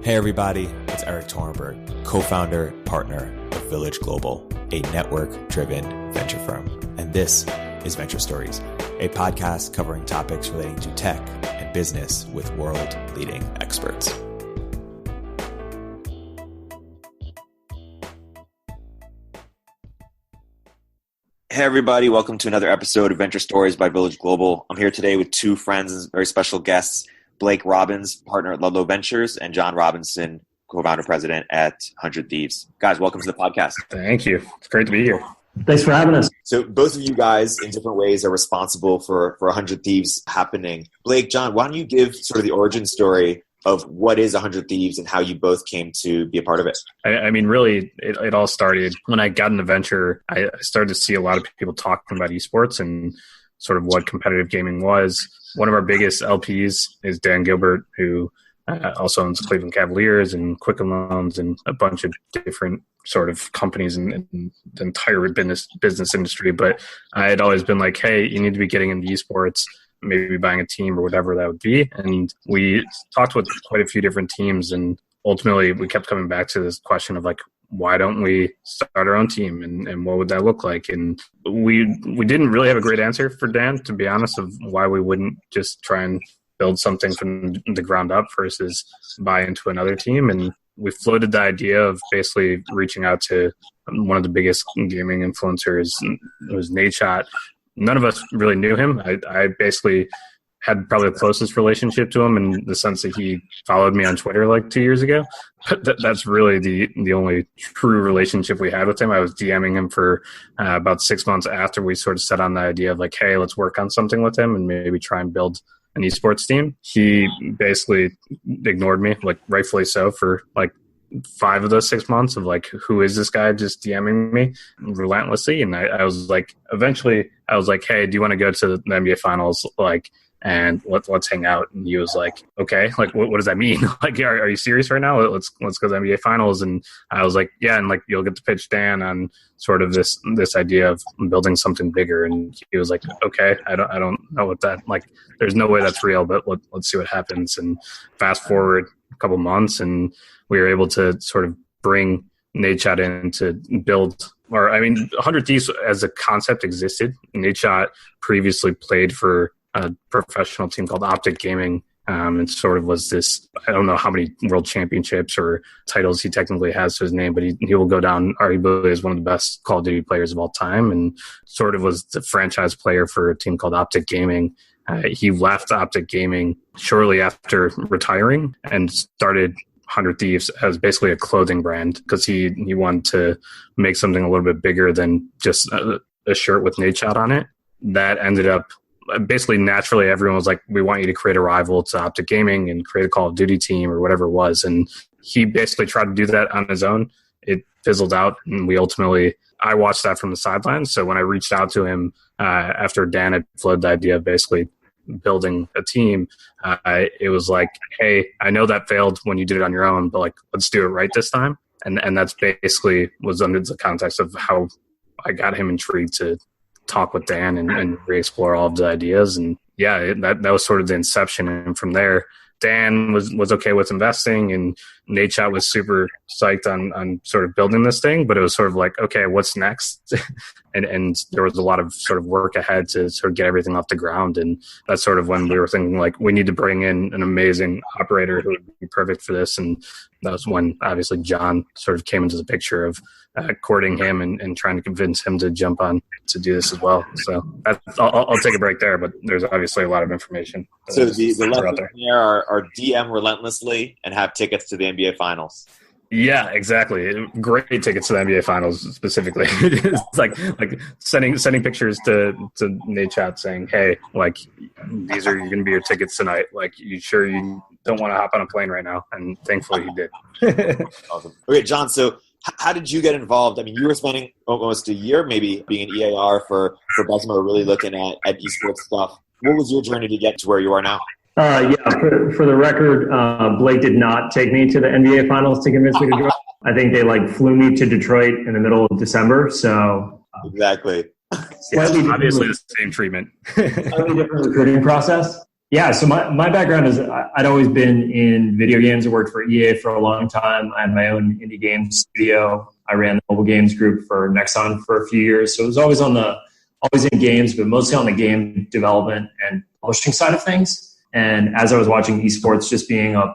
Hey everybody, it's Erik Torenberg, co-founder, partner of Village Global, a network-driven venture firm. And this is Venture Stories, a podcast covering topics relating to tech and business with world-leading experts. Hey everybody, welcome to another episode of Venture Stories by Village Global. I'm here today with two friends and very special guests, Blake Robbins, partner at Ludlow Ventures, and John Robinson, co-founder president at 100 Thieves. Guys, welcome to the podcast. Thank you. It's great to be here. Thanks for having us. So both of you guys in different ways are responsible for 100 Thieves happening. Blake, John, why don't you give sort of the origin story of what is 100 Thieves and how you both came to be a part of it? I mean, really, it all started when I got into venture. I started to see a lot of people talking about eSports and sort of what competitive gaming was. One of our biggest LPs is Dan Gilbert, who also owns Cleveland Cavaliers and Quicken Loans and a bunch of different sort of companies in the entire business industry. But I had always been like, hey, you need to be getting into eSports, maybe buying a team or whatever that would be. And we talked with quite a few different teams, and ultimately we kept coming back to this question of like, why don't we start our own team and what would that look like? And we didn't really have a great answer for Dan, to be honest, of why we wouldn't just try and build something from the ground up versus buy into another team. And we floated the idea of basically reaching out to one of the biggest gaming influencers. It was Nadeshot. None of us really knew him. I basically had probably the closest relationship to him in the sense that he followed me on Twitter like 2 years ago. But that's really the only true relationship we had with him. I was DMing him for about 6 months after we sort of set on the idea of like, hey, let's work on something with him and maybe try and build an esports team. He basically ignored me, like rightfully so, for like 5 of those 6 months of like, who is this guy just DMing me relentlessly? And I was like, eventually I was like, hey, do you want to go to the NBA finals? Like, and let's hang out. And he was like, okay, like, what does that mean? Like, are you serious right now? Let's go to the NBA finals. And I was like, yeah. And like, you'll get to pitch Dan on sort of this idea of building something bigger. And he was like, okay, I don't know what that, like, there's no way that's real, but let's see what happens. And fast forward a couple months and we were able to sort of bring Nadeshot in to build, or I mean, 100 Thieves as a concept existed. Nadeshot previously played for a professional team called Optic Gaming. And sort of was this, I don't know how many world championships or titles he technically has to his name, but he will go down arguably as one of the best Call of Duty players of all time, and sort of was the franchise player for a team called Optic Gaming. He left Optic Gaming shortly after retiring and started 100 Thieves as basically a clothing brand because he wanted to make something a little bit bigger than just a shirt with Nadeshot on it. That ended up basically naturally everyone was like, we want you to create a rival to Optic Gaming and create a Call of Duty team or whatever it was. And he basically tried to do that on his own. It fizzled out. And I watched that from the sidelines. So when I reached out to him after Dan had floated the idea of basically building a team, it was like, hey, I know that failed when you did it on your own, but like, let's do it right this time. And that's basically was under the context of how I got him intrigued to talk with Dan and re-explore all of the ideas. And yeah, that was sort of the inception. And from there, Dan was okay with investing, and Nadeshot was super psyched on sort of building this thing, but it was sort of like, okay, what's next? and there was a lot of sort of work ahead to sort of get everything off the ground. And that's sort of when we were thinking like, we need to bring in an amazing operator who would be perfect for this. And that was when obviously John sort of came into the picture of courting him and trying to convince him to jump on to do this as well. So I'll take a break there, but there's obviously a lot of information. So the lessons there are DM relentlessly and have tickets to the NBA Finals. Yeah, exactly. Great tickets to the NBA Finals specifically. It's like sending pictures to Nadeshot saying, hey, like, these are going to be your tickets tonight. Like, you sure you don't want to hop on a plane right now? And thankfully he did. Awesome. Okay, John, so how did you get involved? I mean, you were spending almost a year maybe being an EAR for Bessemer, really looking at esports stuff. What was your journey to get to where you are now? For the record, Blake did not take me to the NBA Finals to convince me to join. I think they flew me to Detroit in the middle of December. So exactly, obviously the same treatment. Slightly different recruiting process. Yeah, so my background is I'd always been in video games. I worked for EA for a long time. I had my own indie game studio. I ran the mobile games group for Nexon for a few years. So it was always in games, but mostly on the game development and publishing side of things. And as I was watching esports, just being a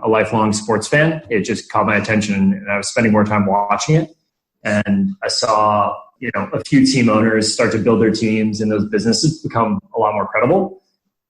lifelong sports fan, it just caught my attention, and I was spending more time watching it. And I saw, a few team owners start to build their teams, and those businesses become a lot more credible.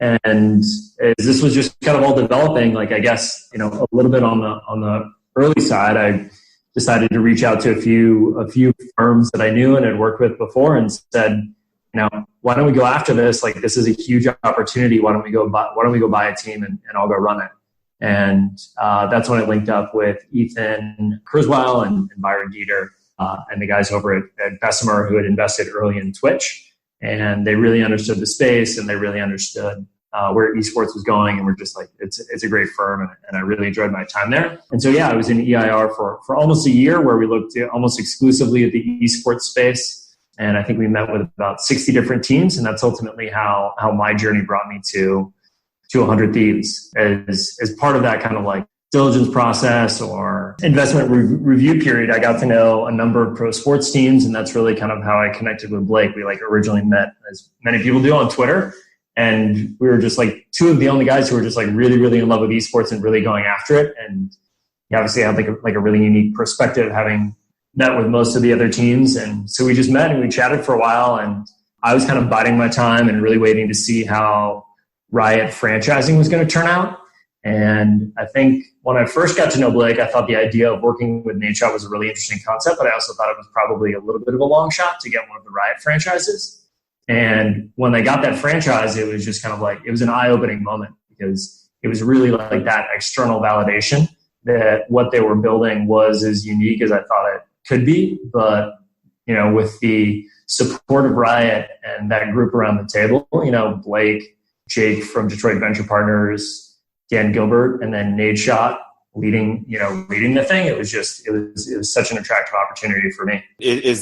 And as this was just kind of all developing, like, I guess, a little bit on the early side, I decided to reach out to a few firms that I knew and had worked with before, and said, why don't we go after this? Like, this is a huge opportunity. Why don't we go buy a team and I'll go run it? And that's when I linked up with Ethan Kurzweil and Byron Dieter and the guys over at Bessemer, who had invested early in Twitch. And they really understood the space, and they really understood where esports was going, and we're just like, it's a great firm, and I really enjoyed my time there. And so, yeah, I was in EIR for almost a year, where we looked almost exclusively at the esports space, and I think we met with about 60 different teams, and that's ultimately how my journey brought me to 100 Thieves. As part of that kind of like diligence process or investment review period, I got to know a number of pro sports teams, and that's really kind of how I connected with Blake. We originally met, as many people do, on Twitter, and we were just like two of the only guys who were just like really, really in love with esports and really going after it. And he obviously had like a really unique perspective, having met with most of the other teams. And so we just met and we chatted for a while, and I was kind of biding my time and really waiting to see how Riot franchising was going to turn out. And I think when I first got to know Blake, I thought the idea of working with Nadeshot was a really interesting concept, but I also thought it was probably a little bit of a long shot to get one of the Riot franchises. And when they got that franchise, it was just kind of like, it was an eye-opening moment, because it was really like that external validation that what they were building was as unique as I thought it could be. But, with the support of Riot and that group around the table, Blake, Jake from Detroit Venture Partners, Dan Gilbert, and then Nadeshot leading the thing. It was such an attractive opportunity for me. Is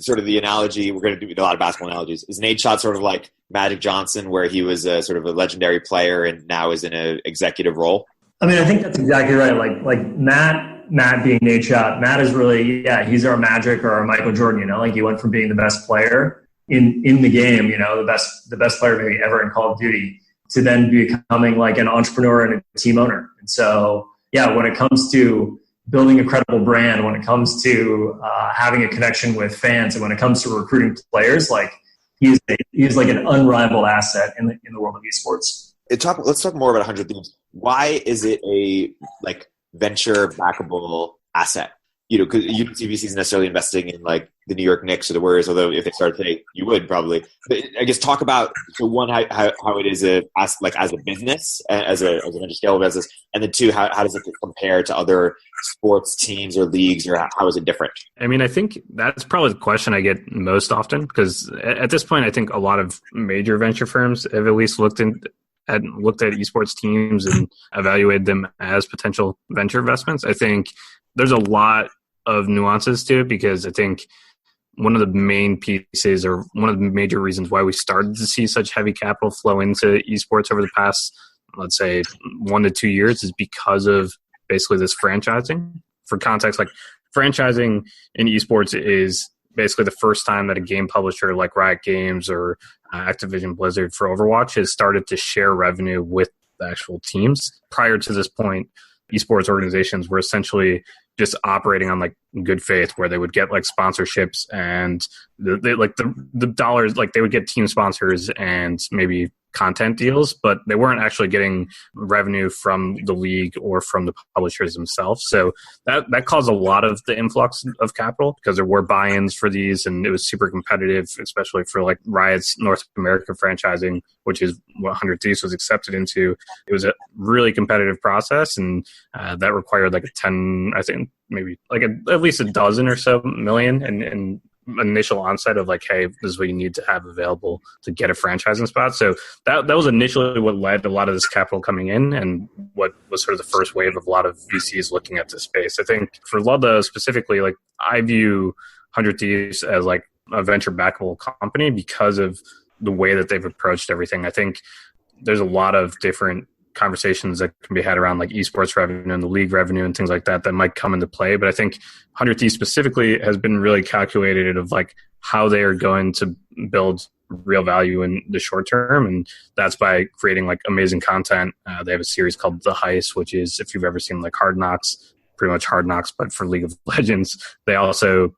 sort of the analogy, we're going to do a lot of basketball analogies. Is Nadeshot sort of like Magic Johnson, where he was a sort of a legendary player and now is in an executive role? I mean, I think that's exactly right. Like Matt being Nadeshot, Matt is really, he's our Magic or our Michael Jordan, like he went from being the best player in the game, the best player maybe ever in Call of Duty, to then becoming like an entrepreneur and a team owner. And so, when it comes to building a credible brand, when it comes to having a connection with fans, and when it comes to recruiting players, like he's like an unrivaled asset in the world of esports. Let's talk more about 100 Thieves. Why is it a venture backable asset? Because you don't see VCs necessarily investing in like the New York Knicks or the Warriors, although if they started today, you would probably. But I guess talk about, so one, how it is as a business, as a venture scale business, and then two, how does it compare to other sports teams or leagues, or how is it different? I mean, I think that's probably the question I get most often, because at this point, I think a lot of major venture firms have at least looked at esports teams and evaluated them as potential venture investments. I think there's a lot of nuances to it, because I think one of the main pieces, or one of the major reasons why we started to see such heavy capital flow into esports over the past, let's say, 1 to 2 years, is because of basically this franchising. For context, like franchising in esports is basically the first time that a game publisher like Riot Games or Activision Blizzard for Overwatch has started to share revenue with the actual teams. Prior to this point, esports organizations were essentially just operating on like good faith, where they would get like sponsorships and the dollars, like they would get team sponsors and maybe content deals, but they weren't actually getting revenue from the league or from the publishers themselves. So that caused a lot of the influx of capital, because there were buy-ins for these, and it was super competitive, especially for like Riot's North American franchising, which is what 100 Thieves was accepted into. It was a really competitive process, and that required like I think maybe like at least a dozen or so million in initial onset of like, hey, this is what you need to have available to get a franchising spot. So that was initially what led to a lot of this capital coming in, and what was sort of the first wave of a lot of VCs looking at this space. I think for Ludlow specifically, like I view 100 Thieves as like a venture backable company because of the way that they've approached everything. I think there's a lot of different conversations that can be had around like esports revenue and the league revenue and things like that might come into play. But I think 100 Thieves specifically has been really calculated of like how they are going to build real value in the short term. And that's by creating like amazing content. They have a series called The Heist, which is, if you've ever seen like Hard Knocks, pretty much Hard Knocks, but for League of Legends. They also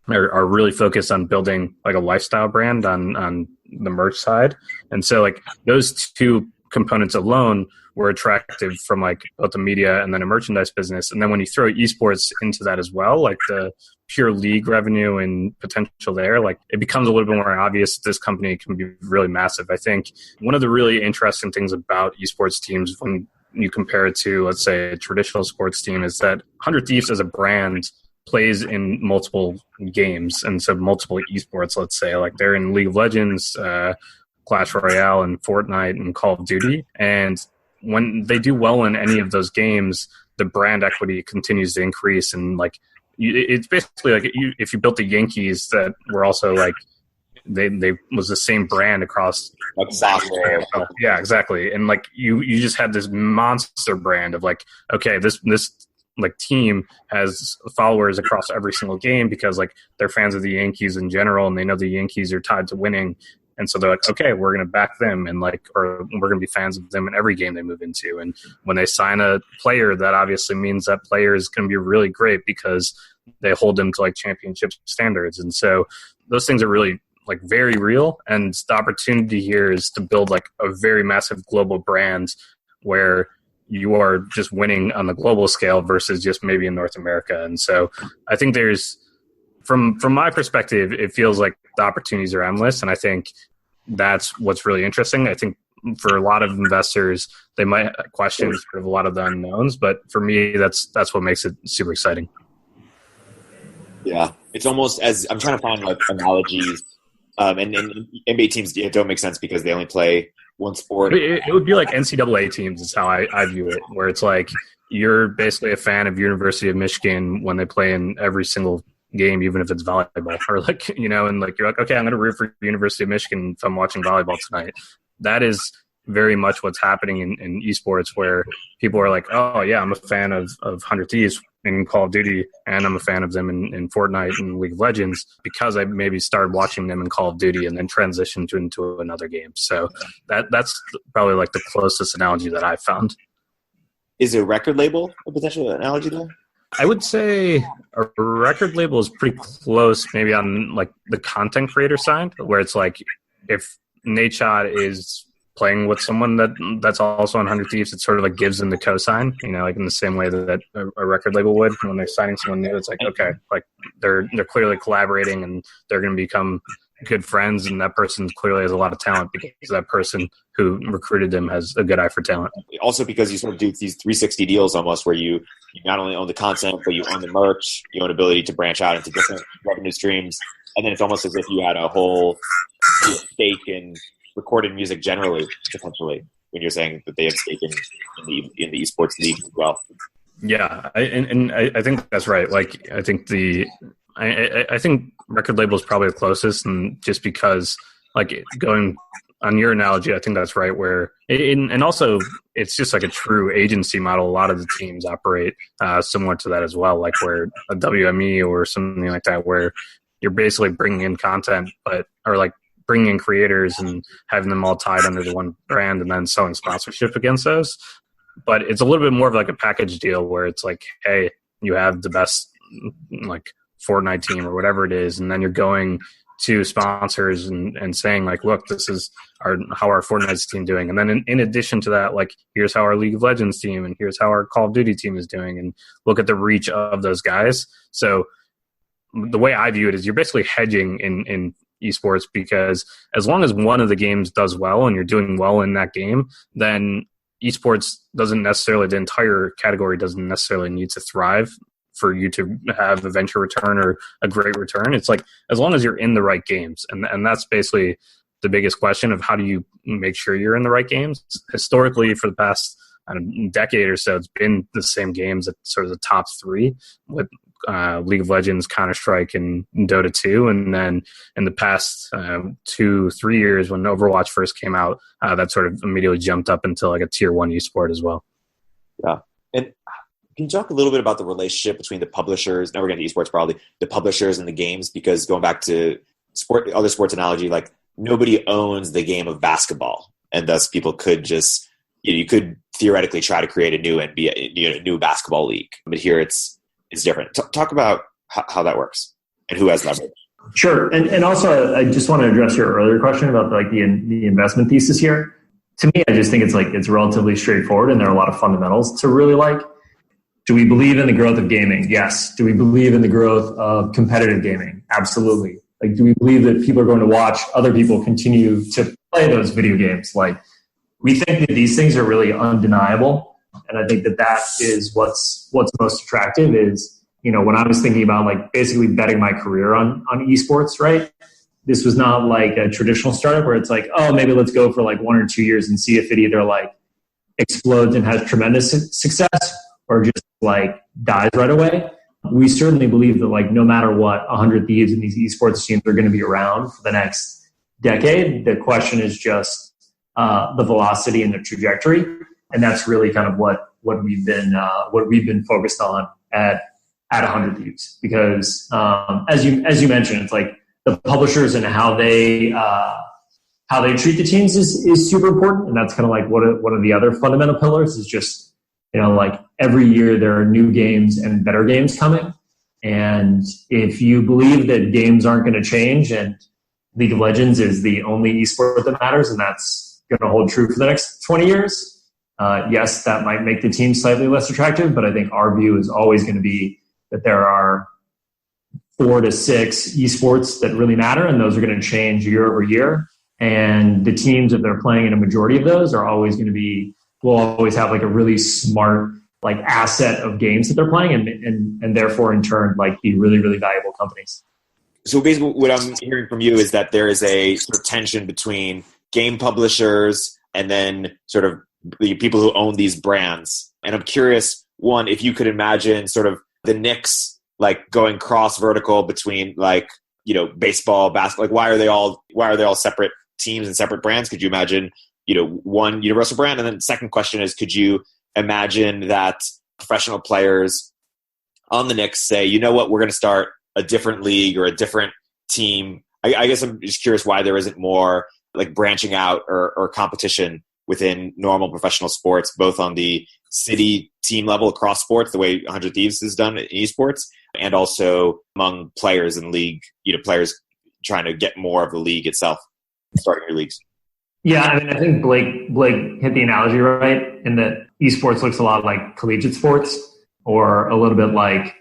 are really focused on building like a lifestyle brand on the merch side. And so like those two components alone were attractive from like both the media and then a merchandise business. And then when you throw esports into that as well, like the pure league revenue and potential there, like it becomes a little bit more obvious this company can be really massive. I think one of the really interesting things about esports teams when you compare it to, let's say, a traditional sports team is that 100 Thieves as a brand plays in multiple games. And so multiple esports, let's say, like they're in League of Legends, Clash Royale and Fortnite and Call of Duty. And when they do well in any of those games, the brand equity continues to increase. And like, it's basically like if you built the Yankees that were also like, they was the same brand across like soccer. Yeah, exactly. And like you just had this monster brand of like, okay, this like team has followers across every single game because like they're fans of the Yankees in general and they know the Yankees are tied to winning. And so they're like, okay, we're going to back them and like, or we're going to be fans of them in every game they move into. And when they sign a player, that obviously means that player is going to be really great because they hold them to like championship standards. And so those things are really like very real. And the opportunity here is to build like a very massive global brand where you are just winning on the global scale versus just maybe in North America. And so I think there's, from my perspective, it feels like the opportunities are endless. And I think that's what's really interesting. I think for a lot of investors, they might question sort of a lot of the unknowns, but for me, that's what makes it super exciting. Yeah. It's almost as I'm trying to find like analogies. And NBA teams don't make sense because they only play one sport. It would be like NCAA teams is how I view it, where it's like you're basically a fan of University of Michigan when they play in every single game, even if it's volleyball, or like, you know, and like you're like, okay, I'm going to root for University of Michigan if I'm watching volleyball tonight. That is very much what's happening in esports, where people are like, oh yeah, I'm a fan of 100 Thieves in Call of Duty, and I'm a fan of them in Fortnite and League of Legends because I maybe started watching them in Call of Duty and then transitioned into another game. So that's probably like the closest analogy that I've found. Is a record label a potential analogy there? I would say a record label is pretty close, maybe on like the content creator side, where it's like if Nadeshot is playing with someone that's also on 100 Thieves, it sort of like gives them the cosign, you know, like in the same way that a record label would when they're signing someone new. It's like, okay, like they're clearly collaborating and they're going to become good friends, and that person clearly has a lot of talent because that person who recruited them has a good eye for talent. Also because you sort of do these 360 deals almost, where you not only own the content, but you own the merch, you own ability to branch out into different revenue streams, and then it's almost as if you had a whole stake in recorded music generally, potentially, when you're saying that they have stake in the esports league as well. Yeah, I think that's right. Like, I think I think record label is probably the closest, and just because, like, going on your analogy, I think that's right. Where and also it's just like a true agency model. A lot of the teams operate similar to that as well, like where a WME or something like that, where you're basically bringing in content, or like bringing in creators and having them all tied under the one brand, and then selling sponsorship against those. But it's a little bit more of like a package deal where it's like, hey, you have the best like Fortnite team or whatever it is, and then you're going to sponsors and saying like, look, this is how our Fortnite's team doing, and then in addition to that, like, here's how our League of Legends team and here's how our Call of Duty team is doing, and look at the reach of those guys. So the way I view it is you're basically hedging in esports, because as long as one of the games does well and you're doing well in that game, then esports doesn't necessarily, the entire category doesn't necessarily need to thrive for you to have a venture return or a great return. It's like, as long as you're in the right games. And that's basically the biggest question of how do you make sure you're in the right games. Historically, for the past decade or so, it's been the same games at sort of the top three, with League of Legends, Counter-Strike, and Dota 2. And then in the past 2-3 years when Overwatch first came out, that sort of immediately jumped up into like a tier 1 esport as well. Yeah. And can you talk a little bit about the relationship between the publishers, now we're getting to esports probably, the publishers and the games? Because going back to other sports analogy, like nobody owns the game of basketball. And thus people could just, you could theoretically try to create a new NBA, new basketball league. But here it's different. Talk about how that works and who has leverage. Sure. And also I just want to address your earlier question about like the investment thesis here. To me, I just think it's relatively straightforward and there are a lot of fundamentals to really like. Do we believe in the growth of gaming? Yes. Do we believe in the growth of competitive gaming? Absolutely. Like, do we believe that people are going to watch other people continue to play those video games? Like, we think that these things are really undeniable. And I think that is what's most attractive is, when I was thinking about like basically betting my career on esports, right? This was not like a traditional startup where it's like, oh, maybe let's go for like 1 or 2 years and see if it either like explodes and has tremendous success or just like dies right away. We certainly believe that like no matter what, 100 Thieves and these esports teams are going to be around for the next decade. The question is just the velocity and the trajectory, and that's really kind of what we've been focused on at 100 Thieves. Because as you mentioned, it's like the publishers and how they treat the teams is super important, and that's kind of like one of the other fundamental pillars is just like every year there are new games and better games coming. And if you believe that games aren't going to change and League of Legends is the only esport that matters and that's going to hold true for the next 20 years, yes, that might make the team slightly less attractive, but I think our view is always going to be that there are 4 to 6 esports that really matter, and those are going to change year over year. And the teams, if they're playing in a majority of those, are always going to be, will always have like a really smart like asset of games that they're playing and therefore in turn like be really, really valuable companies. So basically what I'm hearing from you is that there is a sort of tension between game publishers and then sort of the people who own these brands. And I'm curious, one, if you could imagine sort of the Knicks like going cross vertical between like, baseball, basketball, like why are they all separate teams and separate brands? Could you imagine one universal brand? And then the second question is, could you imagine that professional players on the Knicks say, you know what, we're going to start a different league or a different team? I guess I'm just curious why there isn't more like branching out or competition within normal professional sports, both on the city team level across sports, the way 100 Thieves has done in esports, and also among players in league, players trying to get more of the league itself, starting new leagues. Yeah, I mean, I think Blake hit the analogy right in that esports looks a lot like collegiate sports or a little bit like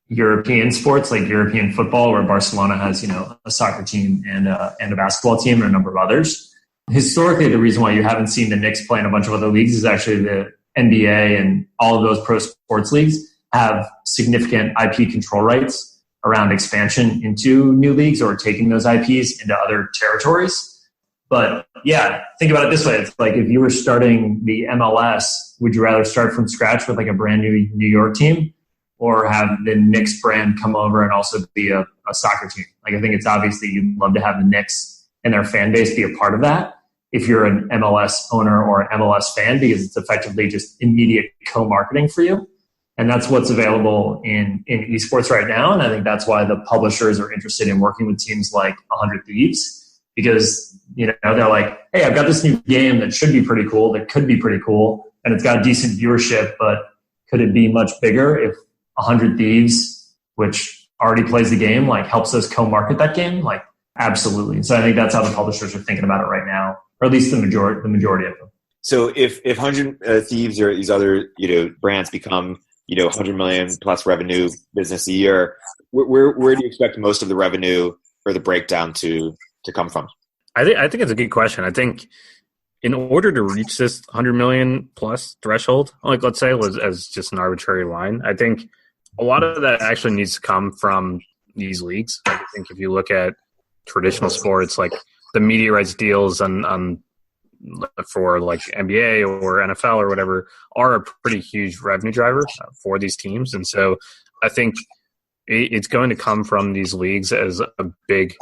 European sports, like European football, where Barcelona has, a soccer team and a basketball team and a number of others. Historically, the reason why you haven't seen the Knicks play in a bunch of other leagues is actually the NBA and all of those pro sports leagues have significant IP control rights around expansion into new leagues or taking those IPs into other territories. But yeah, think about it this way. It's like if you were starting the MLS, would you rather start from scratch with like a brand new New York team or have the Knicks brand come over and also be a soccer team? Like, I think it's obvious that you'd love to have the Knicks and their fan base be a part of that if you're an MLS owner or an MLS fan, because it's effectively just immediate co-marketing for you. And that's what's available in esports right now. And I think that's why the publishers are interested in working with teams like 100 Thieves. Because, they're like, hey, I've got this new game that should be pretty cool, that could be pretty cool, and it's got decent viewership, but could it be much bigger if 100 Thieves, which already plays the game, like helps us co-market that game? Like, absolutely. So I think that's how the publishers are thinking about it right now, or at least the majority of them. So if 100 Thieves or these other, brands become, 100 million plus revenue business a year, where do you expect most of the revenue or the breakdown to come from? I think it's a good question. I think in order to reach this 100 million plus threshold, like let's say as just an arbitrary line, I think a lot of that actually needs to come from these leagues. Like, I think if you look at traditional sports, like the media rights deals on for like NBA or NFL or whatever are a pretty huge revenue driver for these teams. And so I think it's going to come from these leagues as a big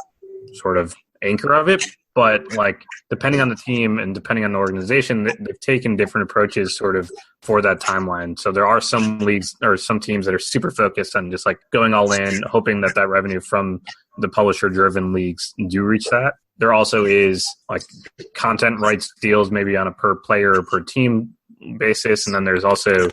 sort of anchor of it. But like depending on the team and depending on the organization, they've taken different approaches sort of for that timeline. So there are some leagues or some teams that are super focused on just like going all in, hoping that revenue from the publisher-driven leagues do reach that. There also is like content rights deals maybe on a per player or per team basis. And then there's also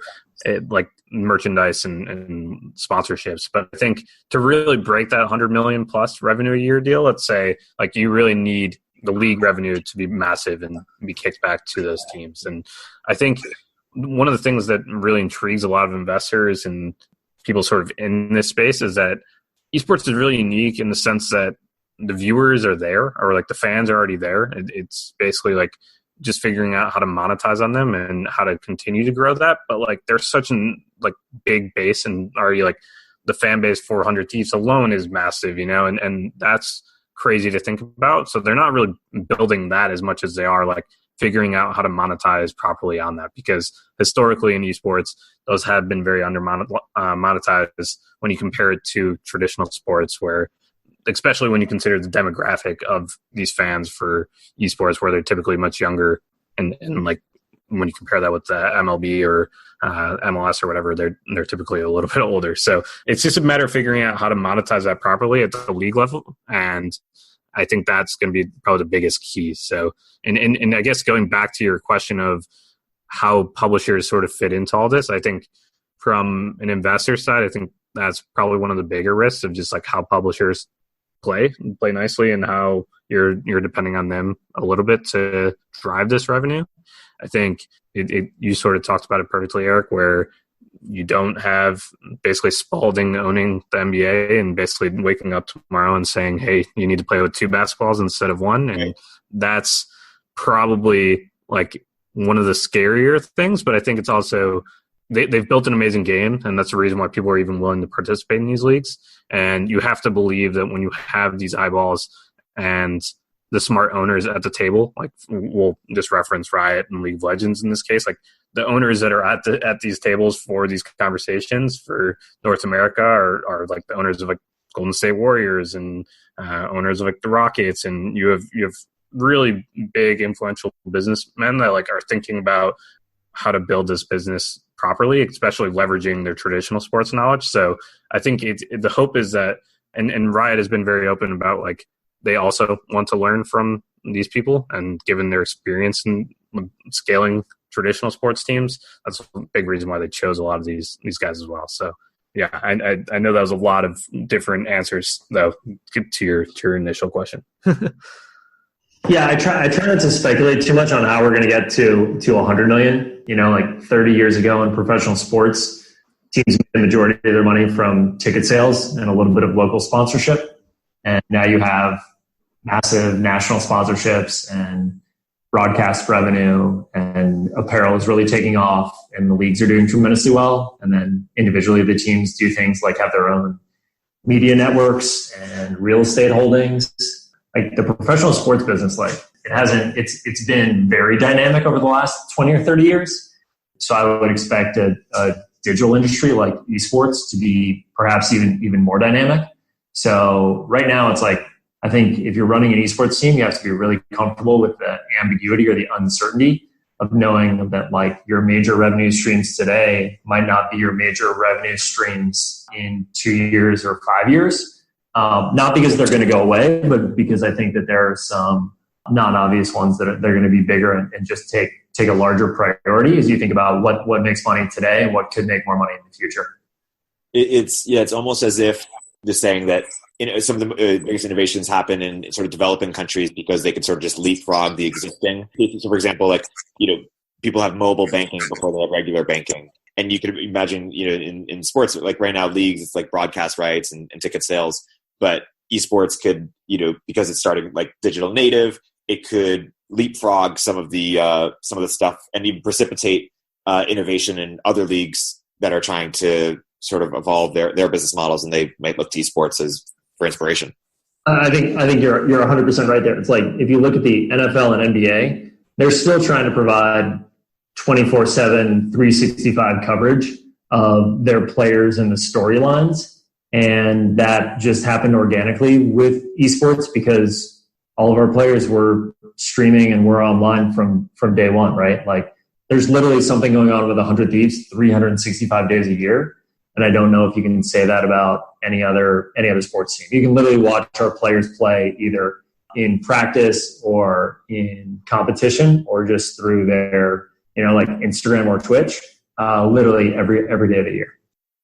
like merchandise and sponsorships. But I think to really break that 100 million plus revenue a year deal, let's say, like you really need the league revenue to be massive and be kicked back to those teams. And I think one of the things that really intrigues a lot of investors and people sort of in this space is that esports is really unique in the sense that the viewers are there, or like the fans are already there. It's basically like just figuring out how to monetize on them and how to continue to grow that. But like there's such an like big base, and already like the fan base 400 Thieves alone is massive, you know, and that's crazy to think about. So they're not really building that as much as they are like figuring out how to monetize properly on that, because historically in esports, those have been very under monetized when you compare it to traditional sports, where especially when you consider the demographic of these fans for esports, where they're typically much younger, and like when you compare that with the MLB or MLS or whatever, they're typically a little bit older. So it's just a matter of figuring out how to monetize that properly at the league level, and I think that's going to be probably the biggest key. So, and I guess going back to your question of how publishers sort of fit into all this, I think from an investor side, I think that's probably one of the bigger risks of just like how publishers play nicely, and how you're depending on them a little bit to drive this revenue. I think you sort of talked about it perfectly, Erik, where you don't have basically Spalding owning the NBA and basically waking up tomorrow and saying, hey, you need to play with 2 basketballs instead of 1. And that's probably like one of the scarier things, but I think it's also they've built an amazing game, and that's the reason why people are even willing to participate in these leagues. And you have to believe that when you have these eyeballs and the smart owners at the table, like we'll just reference Riot and League of Legends in this case, like the owners that are at these tables for these conversations for North America are like the owners of like Golden State Warriors and owners of like the Rockets, and you have really big influential businessmen that like are thinking about how to build this business properly, especially leveraging their traditional sports knowledge. So I think the hope is that, and Riot has been very open about like they also want to learn from these people, and given their experience in scaling traditional sports teams, that's a big reason why they chose a lot of these guys as well. So yeah, I know that was a lot of different answers though to your initial question. Yeah, I try not to speculate too much on how we're going to get to 100 million. You know, like 30 years ago in professional sports, teams made the majority of their money from ticket sales and a little bit of local sponsorship. And now you have massive national sponsorships and broadcast revenue, and apparel is really taking off, and the leagues are doing tremendously well. And then individually, the teams do things like have their own media networks and real estate holdings. Like the professional sports business, like it's been very dynamic over the last 20 or 30 years. So I would expect a digital industry like esports to be perhaps even more dynamic. So right now it's like, I think if you're running an esports team, you have to be really comfortable with the ambiguity or the uncertainty of knowing that like your major revenue streams today might not be your major revenue streams in 2 years or 5 years. Not because they're going to go away, but because I think that there are some non-obvious ones that they're going to be bigger and just take a larger priority as you think about what makes money today and what could make more money in the future. It's almost as if just saying that some of the biggest innovations happen in sort of developing countries because they can sort of just leapfrog the existing. So for example, like, people have mobile banking before they have regular banking. And you can imagine, in sports, like right now, leagues, it's like broadcast rights and ticket sales. But esports could, because it's starting like digital native, it could leapfrog some of the stuff and even precipitate innovation in other leagues that are trying to sort of evolve their business models, and they might look to esports for inspiration. I think you're 100% right there. It's like if you look at the NFL and NBA, they're still trying to provide 24/7, 365 coverage of their players and the storylines. And that just happened organically with esports because all of our players were streaming and were online from day one, right? Like there's literally something going on with 100 Thieves 365 days a year. And I don't know if you can say that about any other sports team. You can literally watch our players play either in practice or in competition or just through their, like Instagram or Twitch, literally every day of the year.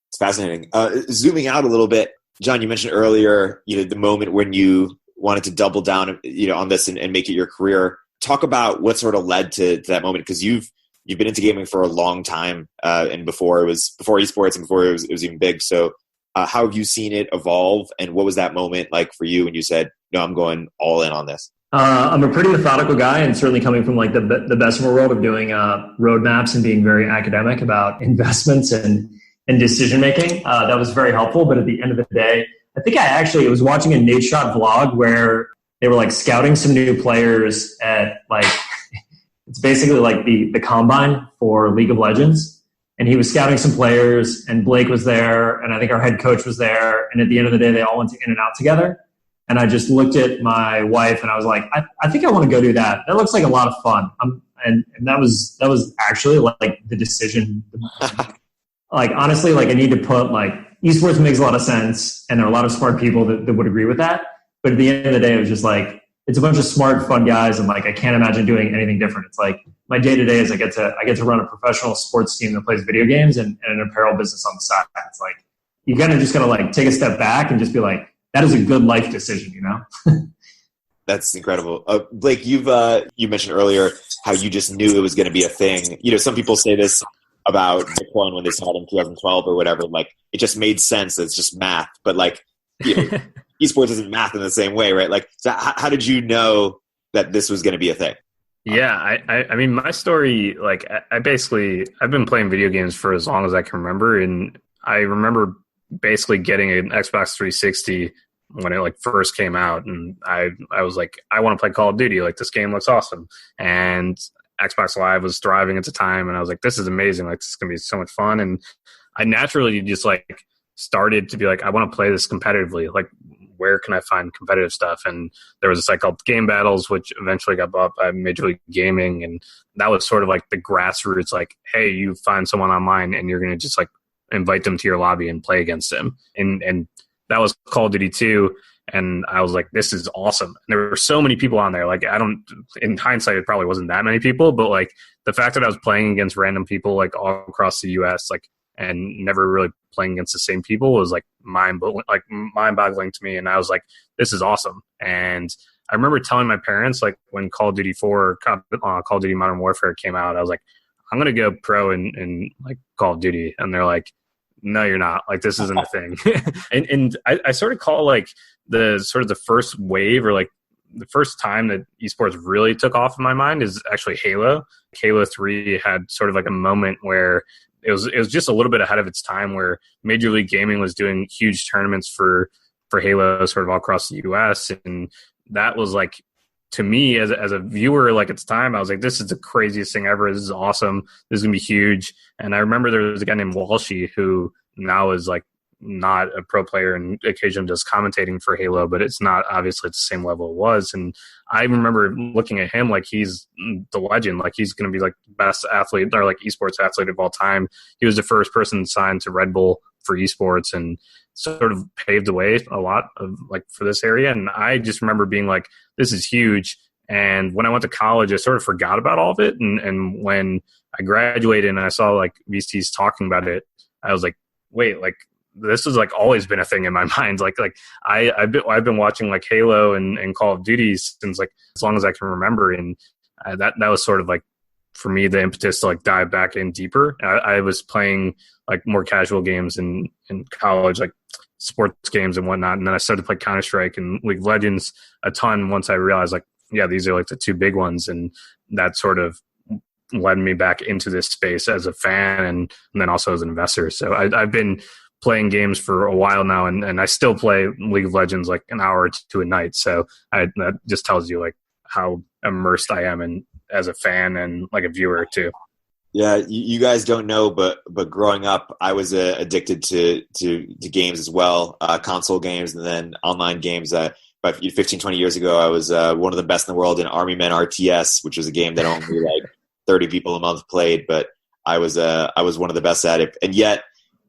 It's fascinating. Zooming out a little bit, John, you mentioned earlier, the moment when you wanted to double down, on this and make it your career. Talk about what sort of led to that moment, because you've been into gaming for a long time, and before esports and before it was even big. So, how have you seen it evolve, and what was that moment like for you when you said, "No, I'm going all in on this"? I'm a pretty methodical guy, and certainly coming from like the best in the world of doing roadmaps and being very academic about investments and decision making. That was very helpful. But at the end of the day, I think I was watching a Nate Shot vlog where they were like scouting some new players at like it's basically like the combine for League of Legends. And he was scouting some players, and Blake was there, and I think our head coach was there. And at the end of the day, they all went to In-N-Out together. And I just looked at my wife, and I was like, I think I want to go do that. That looks like a lot of fun. And that was actually like the decision. Like honestly, like I need to put like esports makes a lot of sense, and there are a lot of smart people that would agree with that. But at the end of the day, it was just like it's a bunch of smart, fun guys, and like I can't imagine doing anything different. It's like my day to day is I get to run a professional sports team that plays video games and an apparel business on the side. It's like you kind of just gotta like take a step back and just be like, that is a good life decision, That's incredible. Blake, you mentioned earlier how you just knew it was going to be a thing. Some people say this about Bitcoin when they saw it in 2012 or whatever. Like it just made sense. It's just math, but like esports isn't math in the same way, right? Like, so how did you know that this was going to be a thing? Yeah, I mean, my story, like, I've been playing video games for as long as I can remember, and I remember basically getting an Xbox 360 when it like first came out, and I was like, I want to play Call of Duty. Like, this game looks awesome, and Xbox Live was thriving at the time, and I was like, this is amazing. Like, this is gonna be so much fun, and I naturally just like started to be like, I want to play this competitively. Like, where can I find competitive stuff? And there was a site called Game Battles, which eventually got bought by Major League Gaming. And that was sort of like the grassroots, like, hey, you find someone online and you're going to just like invite them to your lobby and play against them. And that was Call of Duty 2. And I was like, this is awesome. And there were so many people on there. Like, in hindsight, it probably wasn't that many people, but like the fact that I was playing against random people like all across the US, like, and never really playing against the same people was like mind-boggling to me. And I was like, this is awesome. And I remember telling my parents, like, when Call of Duty 4, Call of Duty Modern Warfare came out, I was like, I'm going to go pro in like Call of Duty. And they're like, no, you're not. Like, this isn't a thing. and I sort of call like the first wave, or like the first time that esports really took off in my mind is actually Halo. Halo 3 had sort of like a moment where it was just a little bit ahead of its time, where Major League Gaming was doing huge tournaments for Halo sort of all across the US. And that was like, to me as a viewer, like at the time, I was like, this is the craziest thing ever. This is awesome. This is going to be huge. And I remember there was a guy named Walshy who now is like not a pro player and occasionally does commentating for Halo, but it's not obviously at the same level it was. And I remember looking at him like he's the legend, like he's going to be like best athlete or like esports athlete of all time. He was the first person signed to Red Bull for esports and sort of paved the way a lot of like for this area. And I just remember being like, this is huge. And when I went to college, I sort of forgot about all of it. And when I graduated and I saw like VCs talking about it, I was like, wait, like, this has like always been a thing in my mind. Like I've been watching like Halo and Call of Duty since like as long as I can remember, and that was sort of like for me the impetus to like dive back in deeper. I was playing like more casual games in college, like sports games and whatnot, and then I started to play Counter-Strike and League of Legends a ton once I realized like, yeah, these are like the two big ones, and that sort of led me back into this space as a fan and then also as an investor. So I've been playing games for a while now, and I still play League of Legends like an hour or two a night. So that just tells you like how immersed I am in as a fan and like a viewer too. Yeah, you guys don't know, but growing up, I was addicted to games as well, console games and then online games. About 15, 20 years ago, I was one of the best in the world in Army Men RTS, which was a game that only like 30 people a month played, but I was one of the best at it. And yet,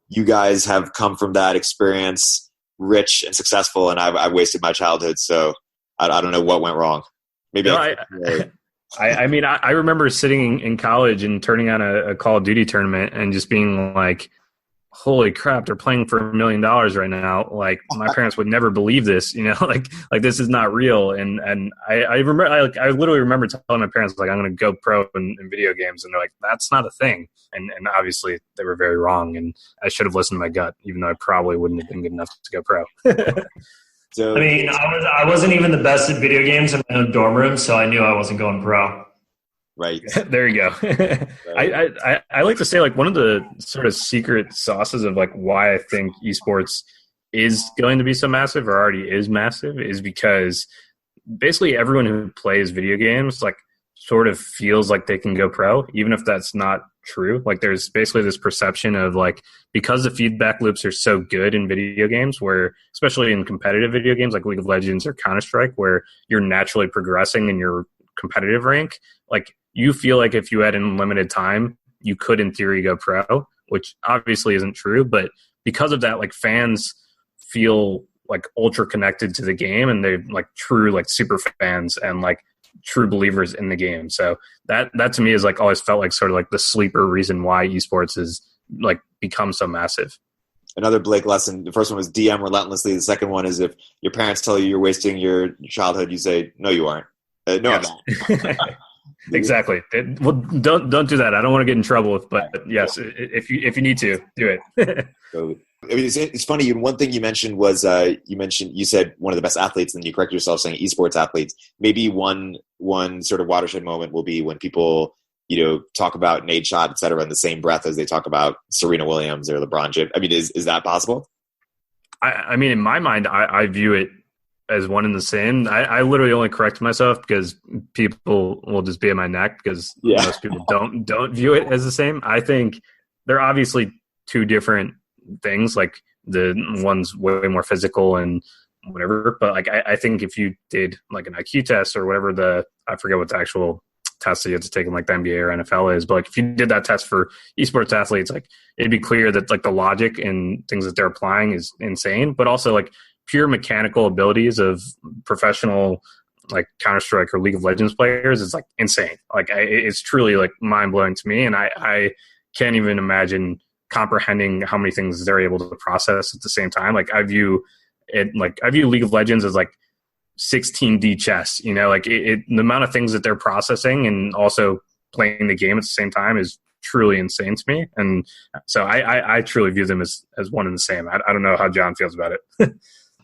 you guys have come from that experience rich and successful, and I've wasted my childhood. So I don't know what went wrong. Maybe I mean, I remember sitting in college and turning on a Call of Duty tournament and just being like, holy crap, they're playing for $1 million right now. Like, my parents would never believe this, like this is not real. And I remember, I literally remember telling my parents, like, I'm going to go pro in video games. And they're like, that's not a thing. And obviously they were very wrong. And I should have listened to my gut, even though I probably wouldn't have been good enough to go pro. So, I mean, I wasn't even the best at video games in my own dorm room, so I knew I wasn't going pro. Right. There you go. Right. I like to say, like, one of the sort of secret sauces of like why I think esports is going to be so massive or already is massive is because basically everyone who plays video games like sort of feels like they can go pro, even if that's not true. Like, there's basically this perception of like, because the feedback loops are so good in video games, where especially in competitive video games like League of Legends or Counter-Strike, where you're naturally progressing in your competitive rank, like, you feel like if you had unlimited time, you could in theory go pro, which obviously isn't true. But because of that, like, fans feel like ultra connected to the game, and they're like true like super fans and like true believers in the game. So that to me is like always felt like sort of like the sleeper reason why esports is like become so massive. Another Blake lesson. The first one was DM relentlessly. The second one is if your parents tell you you're wasting your childhood, you say, no, you aren't. No, yes. I'm not. Exactly. Well, don't do that. I don't want to get in trouble with, but yes, if you need to do it. So, I mean, it's funny. One thing you mentioned was you said one of the best athletes, and then you corrected yourself saying esports athletes. Maybe one sort of watershed moment will be when people talk about Nate Shot, et cetera, in the same breath as they talk about Serena Williams or LeBron James. I mean, is that possible? I mean, in my mind, I view it as one and the same. I literally only correct myself because people will just be in my neck because most people don't view it as the same. I think they're obviously two different things. Like, the one's way more physical and whatever, but like I think if you did like an IQ test or whatever I forget what the actual test that you have to take in like the NBA or NFL is, but like if you did that test for esports athletes, like it'd be clear that like the logic and things that they're applying is insane, but also like pure mechanical abilities of professional like Counter-Strike or League of Legends players is like insane. Like it's truly like mind-blowing to me, and I can't even imagine comprehending how many things they're able to process at the same time. Like I view League of Legends as like 16D chess, like the amount of things that they're processing and also playing the game at the same time is truly insane to me. And so I truly view them as one and the same. I don't know how John feels about it.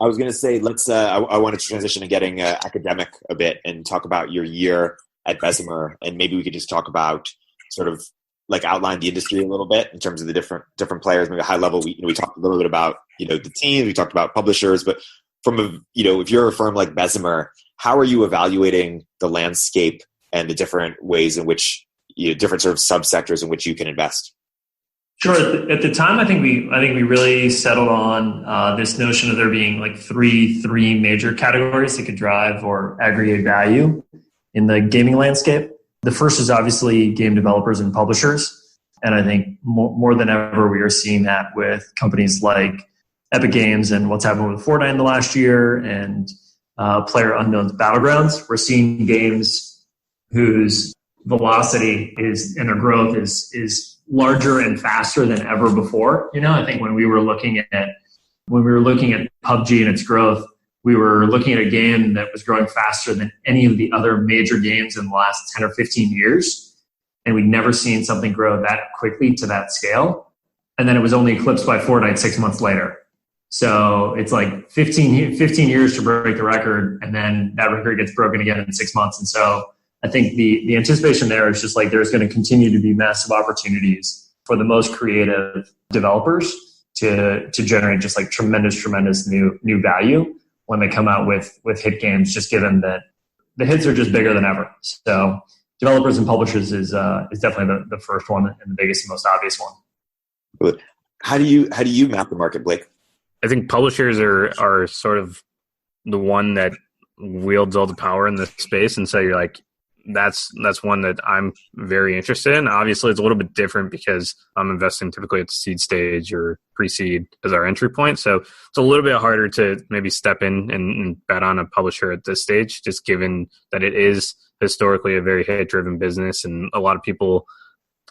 I was going to say, I wanted to transition to getting academic a bit and talk about your year at Bessemer. And maybe we could just talk about sort of like outline the industry a little bit in terms of the different players, maybe high level. We talked a little bit about, the teams, we talked about publishers, but from if you're a firm like Bessemer, how are you evaluating the landscape and the different ways in which, different sort of subsectors in which you can invest? Sure. At the time, I think we really settled on this notion of there being like three major categories that could drive or aggregate value in the gaming landscape. The first is obviously game developers and publishers, and I think more than ever we are seeing that with companies like Epic Games and what's happened with Fortnite in the last year and PlayerUnknown's Battlegrounds. We're seeing games whose velocity and their growth is larger and faster than ever before. I think when we were looking at PUBG and its growth, we were looking at a game that was growing faster than any of the other major games in the last 10 or 15 years. And we'd never seen something grow that quickly to that scale. And then it was only eclipsed by Fortnite 6 months later. So it's like 15 years to break the record, and then that record gets broken again in 6 months. And so I think the anticipation there is just like there's going to continue to be massive opportunities for the most creative developers to generate just like tremendous new value when they come out with hit games, just given that the hits are just bigger than ever. So developers and publishers is definitely the first one and the biggest and most obvious one. Good. How do you map the market, Blake? I think publishers are sort of the one that wields all the power in this space, and so you're like, that's one that I'm very interested in. Obviously, it's a little bit different because I'm investing typically at the seed stage or pre-seed as our entry point. So it's a little bit harder to maybe step in and bet on a publisher at this stage, just given that it is historically a very hit-driven business, and a lot of people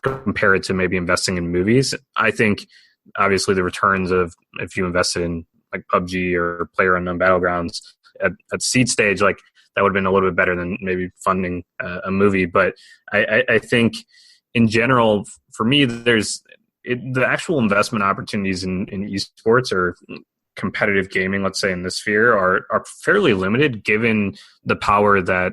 compare it to maybe investing in movies. I think obviously the returns of if you invested in like PUBG or PlayerUnknown Battlegrounds at seed stage, like that would have been a little bit better than maybe funding a movie. But I think in general, for me, the actual investment opportunities in esports or competitive gaming, let's say in this sphere, are fairly limited given the power that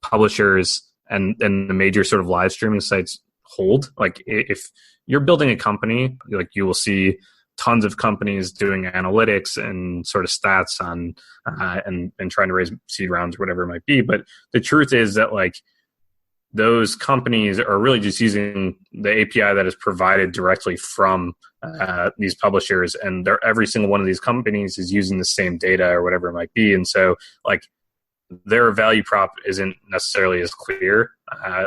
publishers and the major sort of live streaming sites hold. Like if you're building a company, like you will see tons of companies doing analytics and sort of stats on and trying to raise seed rounds or whatever it might be. But the truth is that like those companies are really just using the API that is provided directly from these publishers, and every single one of these companies is using the same data or whatever it might be. And so like their value prop isn't necessarily as clear,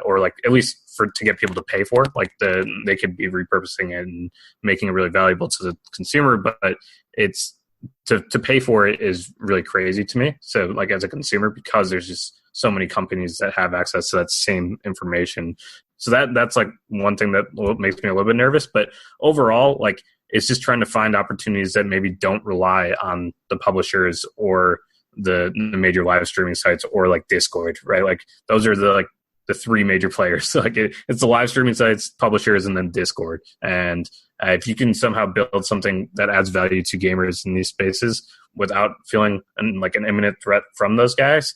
or like at least to get people to pay for. Like they could be repurposing it and making it really valuable to the consumer, but it's to pay for it is really crazy to me. So like as a consumer, because there's just so many companies that have access to that same information. So that's like one thing that makes me a little bit nervous. But overall, like it's just trying to find opportunities that maybe don't rely on the publishers or the major live streaming sites or like Discord, right? Like those are the three major players. Like it's the live streaming sites, publishers, and then Discord. And if you can somehow build something that adds value to gamers in these spaces without feeling like an imminent threat from those guys,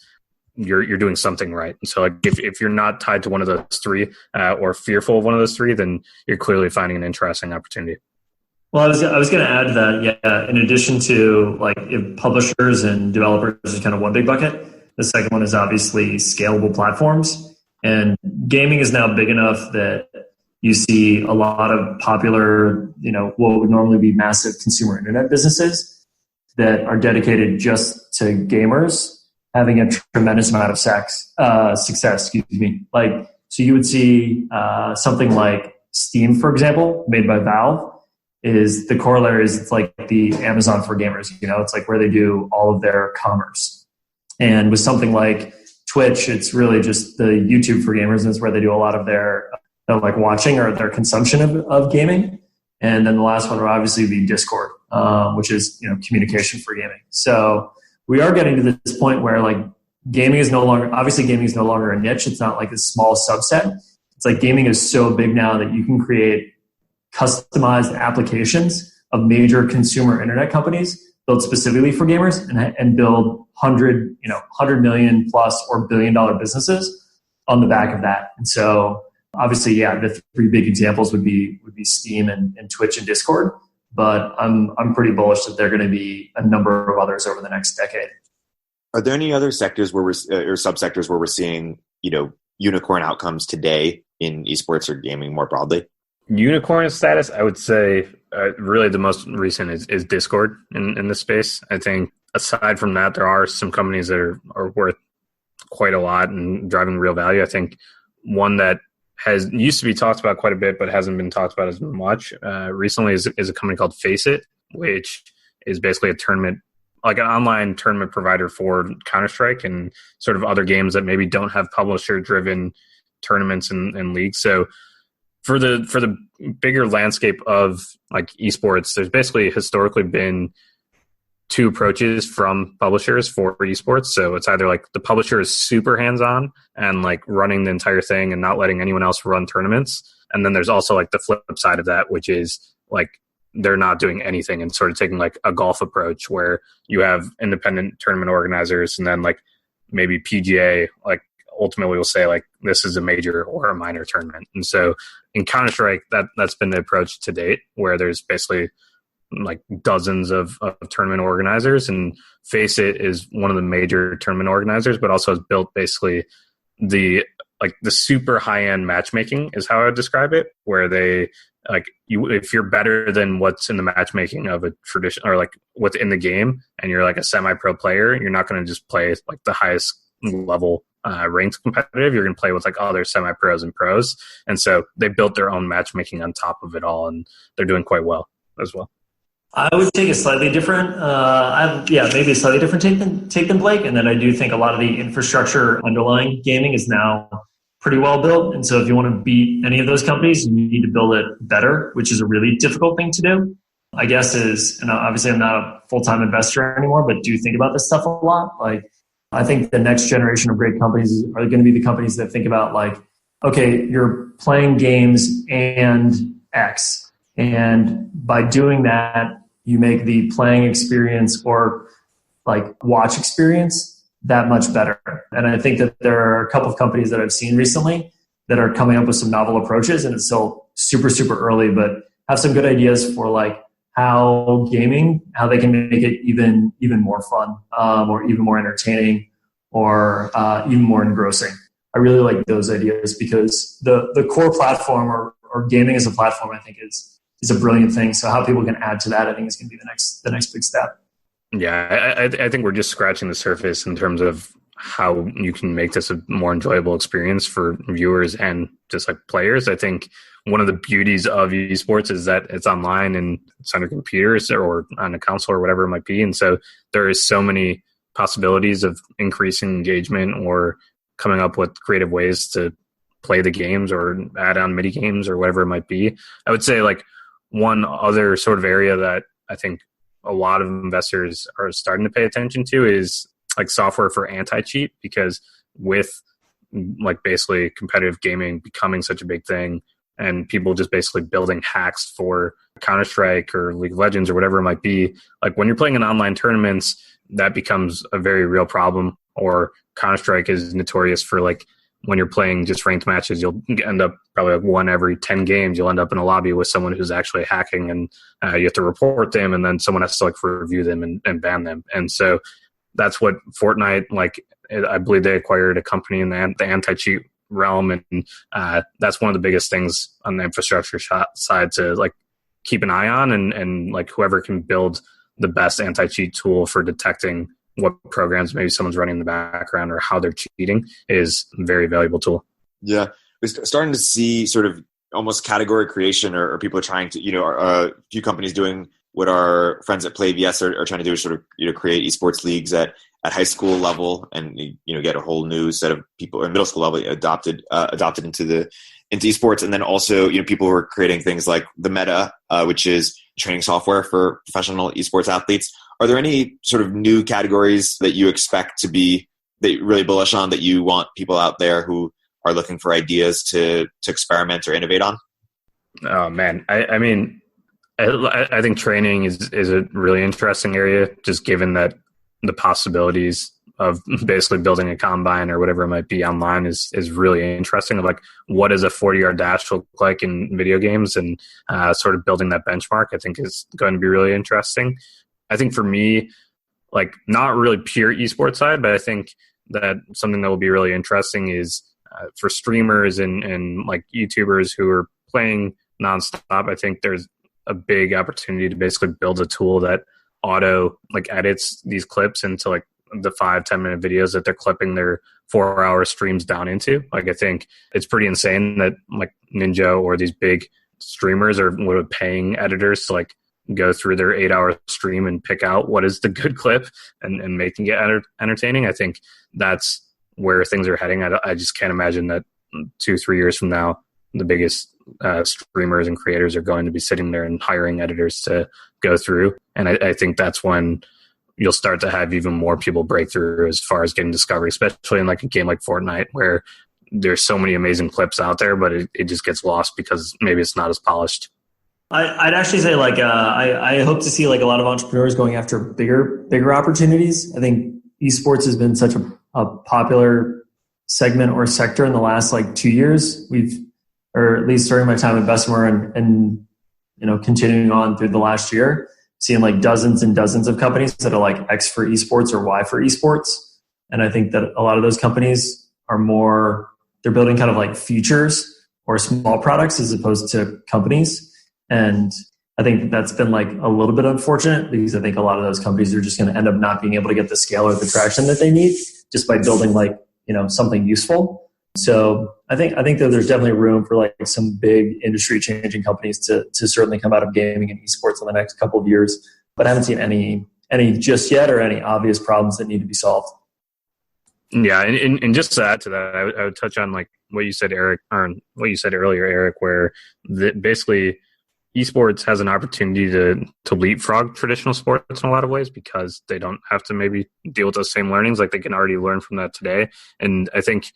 you're doing something right. And so like if you're not tied to one of those three or fearful of one of those three, then you're clearly finding an interesting opportunity. Well, I was going to add that, yeah, in addition to like if publishers and developers is kind of one big bucket, the second one is obviously scalable platforms. And gaming is now big enough that you see a lot of popular, what would normally be massive consumer internet businesses that are dedicated just to gamers having a tremendous amount of success. Like, so you would see something like Steam, for example, made by Valve. Is the corollary is it's like the Amazon for gamers, it's like where they do all of their commerce. And with something like Twitch, it's really just the YouTube for gamers, and it's where they do a lot of their like watching or their consumption of gaming. And then the last one would obviously be Discord, which is communication for gaming. So we are getting to this point where like gaming is no longer a niche. It's not like a small subset. It's like gaming is so big now that you can create customized applications of major consumer internet companies built specifically for gamers and build 100 million plus or $1 billion businesses on the back of that. And so obviously, yeah, the three big examples would be Steam and Twitch and Discord, but I'm pretty bullish that there are going to be a number of others over the next decade. Are there any other sectors or subsectors where we're seeing, unicorn outcomes today in esports or gaming more broadly? Unicorn status, I would say really the most recent is Discord in this space. I think aside from that, there are some companies that are worth quite a lot and driving real value. I think one that used to be talked about quite a bit but hasn't been talked about as much recently is a company called Faceit, which is basically a tournament, like an online tournament provider for Counter-Strike and sort of other games that maybe don't have publisher-driven tournaments and leagues. So for the bigger landscape of like esports, there's basically historically been two approaches from publishers for esports. So it's either like the publisher is super hands-on and like running the entire thing and not letting anyone else run tournaments. And then there's also like the flip side of that, which is like they're not doing anything and sort of taking like a golf approach where you have independent tournament organizers and then like maybe PGA like ultimately will say like this is a major or a minor tournament. And so in Counter-Strike, that's been the approach to date, where there's basically like dozens of tournament organizers, and Faceit is one of the major tournament organizers, but also has built basically the like the super high-end matchmaking is how I would describe it, where they like you, if you're better than what's in the matchmaking of a tradition or like what's in the game, and you're like a semi-pro player, you're not going to just play like the highest level ranked competitive. You're going to play with like other semi-pros and pros. And so they built their own matchmaking on top of it all, and they're doing quite well as well. I would take a slightly different, maybe a slightly different take than Blake. And then I do think a lot of the infrastructure underlying gaming is now pretty well built. And so if you want to beat any of those companies, you need to build it better, which is a really difficult thing to do. I guess and obviously I'm not a full-time investor anymore, but do think about this stuff a lot. Like, I think the next generation of great companies are going to be the companies that think about like, okay, you're playing games and X. And by doing that, you make the playing experience or like watch experience that much better. And I think that there are a couple of companies that I've seen recently that are coming up with some novel approaches, and it's still super, super early, but have some good ideas for like how they can make it even more fun, or even more entertaining, or even more engrossing. I really like those ideas because the core platform or gaming as a platform, I think is a brilliant thing. So how people can add to that, I think is going to be the next big step. Yeah, I think we're just scratching the surface in terms of how you can make this a more enjoyable experience for viewers and just like players. I think one of the beauties of esports is that it's online and it's on your computers or on a console or whatever it might be. And so there is so many possibilities of increasing engagement or coming up with creative ways to play the games or add on mini games or whatever it might be. I would say like one other sort of area that I think a lot of investors are starting to pay attention to is like software for anti-cheat, because with like basically competitive gaming becoming such a big thing and people just basically building hacks for Counter-Strike or League of Legends or whatever it might be, like when you're playing in online tournaments, that becomes a very real problem. Or Counter-Strike is notorious for like when you're playing just ranked matches, you'll end up probably like 1 every 10 games. You'll end up in a lobby with someone who's actually hacking, and you have to report them, and then someone has to like review them and ban them. And so that's what Fortnite, like I believe they acquired a company in the anti-cheat realm, and that's one of the biggest things on the infrastructure side to like keep an eye on, and like whoever can build the best anti-cheat tool for detecting what programs maybe someone's running in the background or how they're cheating is a very valuable tool. Yeah. We're starting to see sort of almost category creation, or people are trying to, a few companies doing what our friends at Play VS are trying to do is sort of, create esports leagues at high school level and, get a whole new set of people, or middle school level adopted into esports. And then also, people who are creating things like the Meta, which is training software for professional esports athletes. Are there any sort of new categories that you expect to be that you're really bullish on, that you want people out there who are looking for ideas to experiment or innovate on? Oh man. I mean, I think training is a really interesting area, just given that the possibilities of basically building a combine or whatever it might be online is really interesting. Of like, what does a 40-yard dash look like in video games, and sort of building that benchmark, I think is going to be really interesting. I think for me, like not really pure esports side, but I think that something that will be really interesting is for streamers and like YouTubers who are playing nonstop. I think there's a big opportunity to basically build a tool that auto like edits these clips into like the 5-10 minute videos that they're clipping their 4-hour streams down into. Like, I think it's pretty insane that like Ninja or these big streamers are paying editors to like go through their 8-hour stream and pick out what is the good clip and making it entertaining. I think that's where things are heading. I just can't imagine that 2-3 years from now, the biggest streamers and creators are going to be sitting there and hiring editors to go through. And I think that's when you'll start to have even more people break through as far as getting discovery, especially in like a game like Fortnite, where there's so many amazing clips out there, but it just gets lost because maybe it's not as polished. I'd actually say like I hope to see like a lot of entrepreneurs going after bigger opportunities. I think esports has been such a popular segment or sector in the last like 2 years. Or at least during my time at Bessemer and continuing on through the last year, seeing like dozens and dozens of companies that are like X for esports or Y for esports. And I think that a lot of those companies are they're building kind of like features or small products as opposed to companies. And I think that's been like a little bit unfortunate because I think a lot of those companies are just going to end up not being able to get the scale or the traction that they need just by building like, something useful. So I think that there's definitely room for like some big industry changing companies to certainly come out of gaming and esports in the next couple of years. But I haven't seen any just yet or any obvious problems that need to be solved. Yeah, and just to add to that, I would touch on like what you said, Eric, or what you said earlier, Eric, where basically esports has an opportunity to leapfrog traditional sports in a lot of ways because they don't have to maybe deal with those same learnings. Like they can already learn from that today. And I think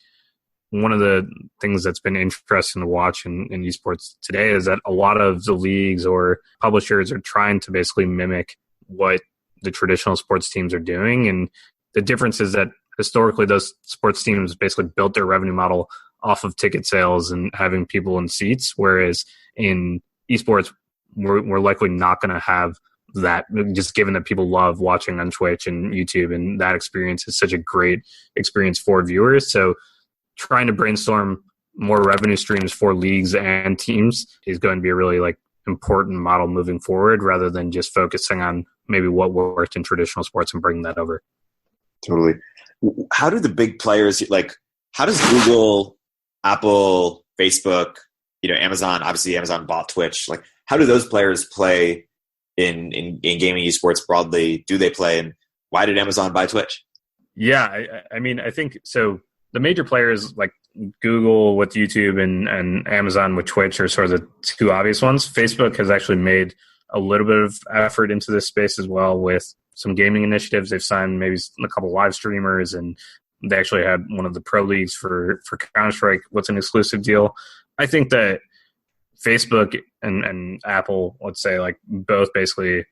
one of the things that's been interesting to watch in esports today is that a lot of the leagues or publishers are trying to basically mimic what the traditional sports teams are doing. And the difference is that historically those sports teams basically built their revenue model off of ticket sales and having people in seats, whereas in esports, we're likely not going to have that, just given that people love watching on Twitch and YouTube, and that experience is such a great experience for viewers. So trying to brainstorm more revenue streams for leagues and teams is going to be a really like important model moving forward, rather than just focusing on maybe what worked in traditional sports and bringing that over. Totally. How do the big players, like how does Google, Apple, Facebook, Amazon, obviously Amazon bought Twitch, like how do those players play in gaming esports broadly? Do they play, and why did Amazon buy Twitch? Yeah, I mean, I think so. The major players like Google with YouTube and Amazon with Twitch are sort of the two obvious ones. Facebook has actually made a little bit of effort into this space as well with some gaming initiatives. They've signed maybe a couple live streamers, and they actually had one of the pro leagues for Counter-Strike. What's an exclusive deal? I think that Facebook and Apple, let's say, like both basically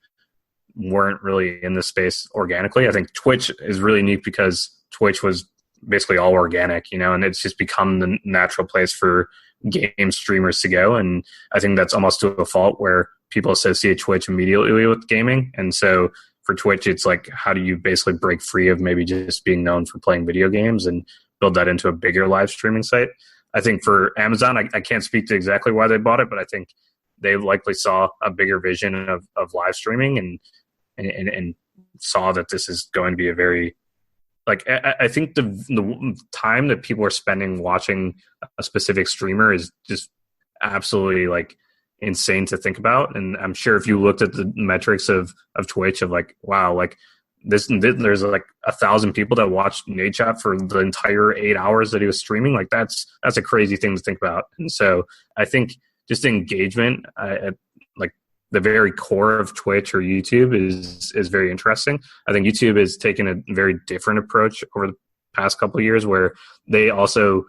weren't really in this space organically. I think Twitch is really unique because Twitch was basically all organic, and it's just become the natural place for game streamers to go. And I think that's almost to a fault where people associate Twitch immediately with gaming. And so for Twitch, it's like, how do you basically break free of maybe just being known for playing video games and build that into a bigger live streaming site? I think for Amazon, I can't speak to exactly why they bought it, but I think they likely saw a bigger vision of live streaming and saw that this is going to be a very, like, I think the time that people are spending watching a specific streamer is just absolutely like insane to think about. And I'm sure if you looked at the metrics of Twitch of like, wow, like there's like 1,000 people that watched Nadeshot for the entire 8 hours that he was streaming. Like that's a crazy thing to think about. And so I think just engagement at like the very core of Twitch or YouTube is very interesting. I think YouTube has taken a very different approach over the past couple of years, where they also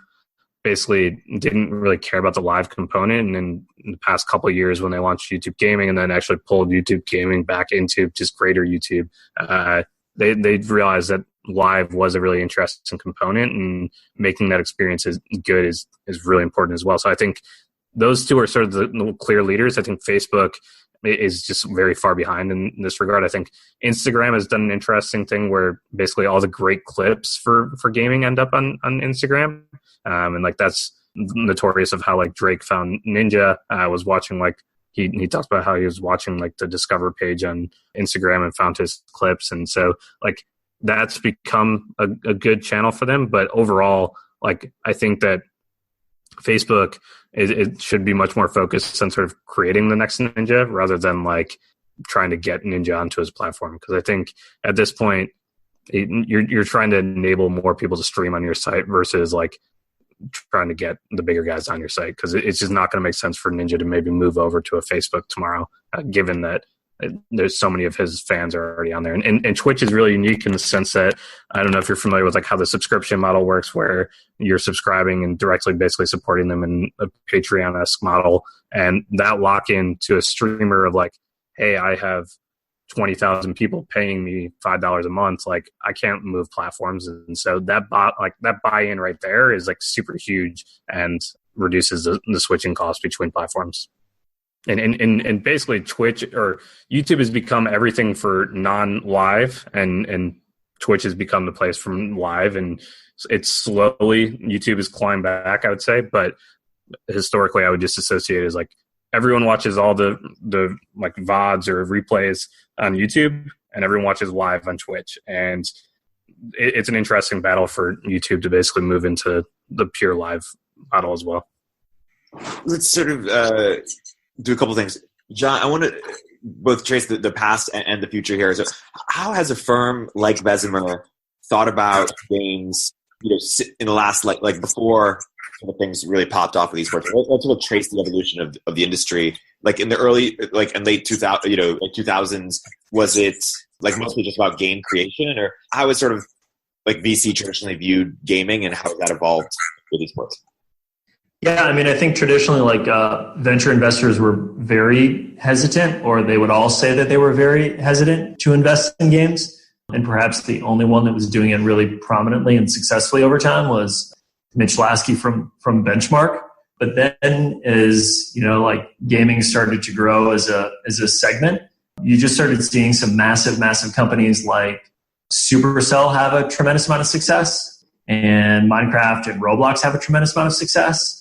basically didn't really care about the live component. And in the past couple of years when they launched YouTube Gaming and then actually pulled YouTube Gaming back into just greater YouTube, they realized that live was a really interesting component, and making that experience as good is really important as well. So I think those two are sort of the clear leaders. I think Facebook is just very far behind in this regard. I think Instagram has done an interesting thing where basically all the great clips for gaming end up on Instagram. And like that's notorious of how like Drake found Ninja. Was watching like he talks about how he was watching like the Discover page on Instagram and found his clips. And so like that's become a good channel for them. But overall, like I think that Facebook it should be much more focused on sort of creating the next Ninja rather than like trying to get Ninja onto his platform. Because I think at this point you're trying to enable more people to stream on your site versus like trying to get the bigger guys on your site, because it's just not going to make sense for Ninja to maybe move over to a Facebook tomorrow, given that there's so many of his fans are already on there. And Twitch is really unique in the sense that, I don't know if you're familiar with like how the subscription model works, where you're subscribing and directly basically supporting them in a Patreon-esque model. And that lock-in to a streamer of like, hey, I have 20,000 people paying me $5 a month. Like I can't move platforms. And so that buy-in right there is like super huge and reduces the switching costs between platforms. And basically Twitch or YouTube has become everything for non-live and Twitch has become the place from live, and it's slowly YouTube has climbed back, I would say. But historically, I would just associate it as like everyone watches all the like VODs or replays on YouTube, and everyone watches live on Twitch. And it's an interesting battle for YouTube to basically move into the pure live model as well. Let's sort of do a couple things. John, I want to both trace the past and the future here. So how has a firm like Bessemer thought about games, in the last, like before things really popped off with esports? Let's sort of trace the evolution of the industry. Like in the early, like in late 2000, like 2000s, was it like mostly just about game creation, or how is sort of like VC traditionally viewed gaming, and how has that evolved with esports? Yeah, I mean, I think traditionally, like venture investors were very hesitant, or they would all say that they were very hesitant to invest in games. And perhaps the only one that was doing it really prominently and successfully over time was Mitch Lasky from Benchmark. But then, as like gaming started to grow as a segment, you just started seeing some massive companies like Supercell have a tremendous amount of success, and Minecraft and Roblox have a tremendous amount of success.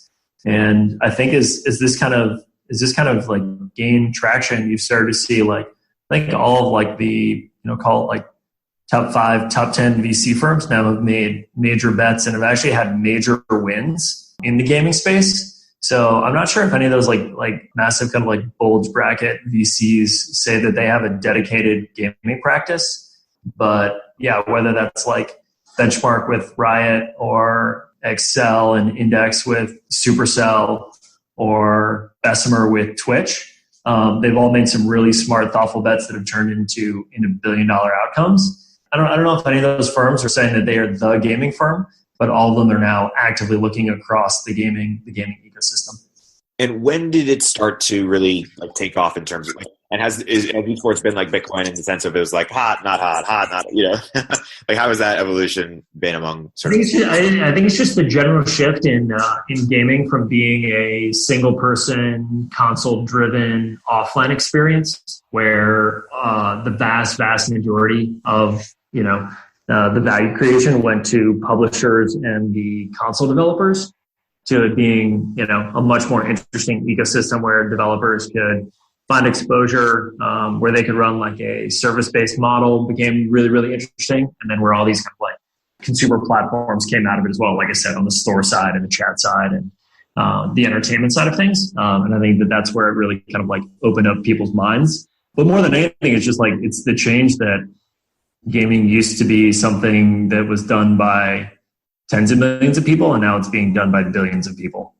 And I think as this kind of like gain traction, you've started to see like I think all of like the call it like top 5, top 10 VC firms now have made major bets and have actually had major wins in the gaming space. So I'm not sure if any of those like massive kind of like bulge bracket VCs say that they have a dedicated gaming practice. But yeah, whether that's like Benchmark with Riot or Excel and Index with Supercell or Bessemer with Twitch, they've all made some really smart, thoughtful bets that have turned into billion-dollar outcomes. I don't know if any of those firms are saying that they are the gaming firm, but all of them are now actively looking across the gaming ecosystem. And when did it start to really like take off in terms of like, and has esports been like Bitcoin in the sense of it was like hot, not, like how has that evolution been among sort of? I think it's just the general shift in gaming from being a single person console driven offline experience where the vast majority of the value creation went to publishers and the console developers, to it being, a much more interesting ecosystem where developers could find exposure, where they could run like a service-based model became really, really interesting. And then where all these kind of like consumer platforms came out of it as well, like I said, on the store side and the chat side and the entertainment side of things. And I think that's where it really kind of like opened up people's minds. But more than anything, it's just like, it's the change that gaming used to be something that was done by tens of millions of people, and now it's being done by billions of people.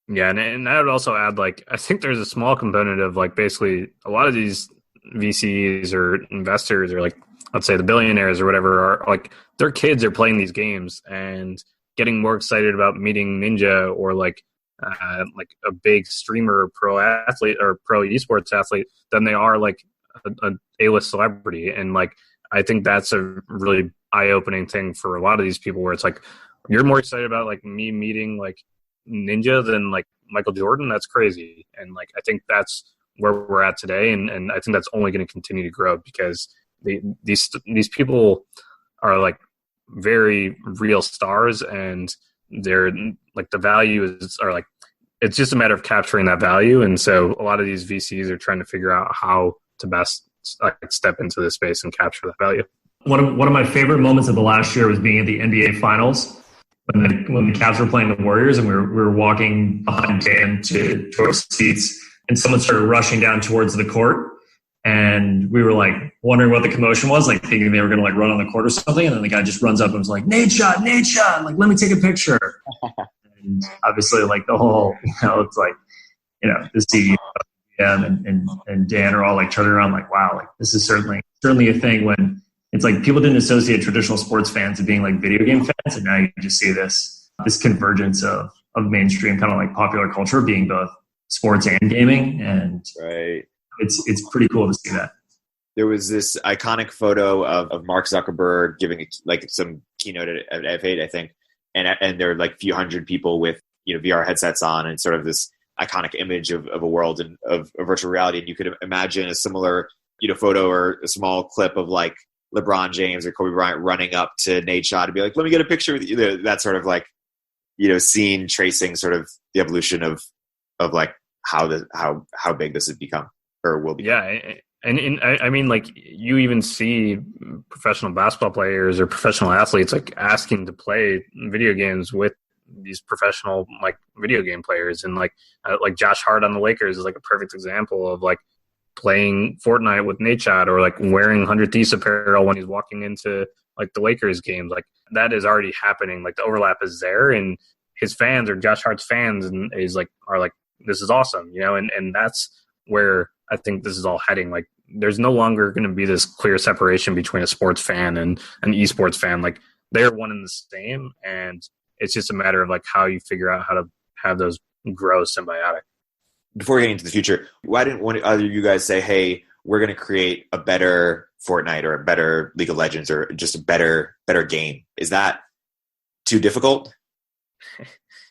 Yeah, and I would also add, like, I think there's a small component of, like, basically a lot of these VCs or investors or, like, let's say the billionaires or whatever are, like, their kids are playing these games and getting more excited about meeting Ninja or, like a big streamer, pro athlete or pro esports athlete than they are, like, a A-list celebrity. And, like, I think that's a really eye-opening thing for a lot of these people where it's like, you're more excited about like me meeting like Ninja than like Michael Jordan. That's crazy. And like, I think that's where we're at today. And I think that's only going to continue to grow because these people are like very real stars, and they're like the value are like, it's just a matter of capturing that value. And so a lot of these VCs are trying to figure out how to best step into this space and capture that value. One of my favorite moments of the last year was being at the NBA Finals when the Cavs were playing the Warriors, and we were walking behind Dan to our seats, and someone started rushing down towards the court, and we were like wondering what the commotion was, like thinking they were going to like run on the court or something, and then the guy just runs up and was like, Nate shot, like let me take a picture. And obviously, like the whole, it's like, the CEO and Dan are all like turning around like, wow, like this is certainly a thing when. It's like people didn't associate traditional sports fans with being like video game fans, and now you just see this convergence of mainstream kind of like popular culture being both sports and gaming, and right. It's pretty cool to see that. There was this iconic photo of Mark Zuckerberg giving like some keynote at F8, I think, and there are like a few hundred people with VR headsets on, and sort of this iconic image of a world and of virtual reality, and you could imagine a similar photo or a small clip of like LeBron James or Kobe Bryant running up to Nate Shaw to be like, let me get a picture with you. That sort of like, scene tracing sort of the evolution of like how big this has become or will be. Yeah. And I mean, like, you even see professional basketball players or professional athletes like asking to play video games with these professional like video game players, and like Josh Hart on the Lakers is like a perfect example of like playing Fortnite with Nate Shot, or like wearing 100 Thieves apparel when he's walking into like the Lakers games. Like that is already happening. Like the overlap is there, and his fans or Josh Hart's fans and are like, this is awesome, and that's where I think this is all heading. Like there's no longer going to be this clear separation between a sports fan and an esports fan. Like they're one and the same, and it's just a matter of like how you figure out how to have those grow symbiotic. Before getting into the future, why didn't one either of you guys say, hey, we're going to create a better Fortnite or a better League of Legends or just a better game? Is that too difficult?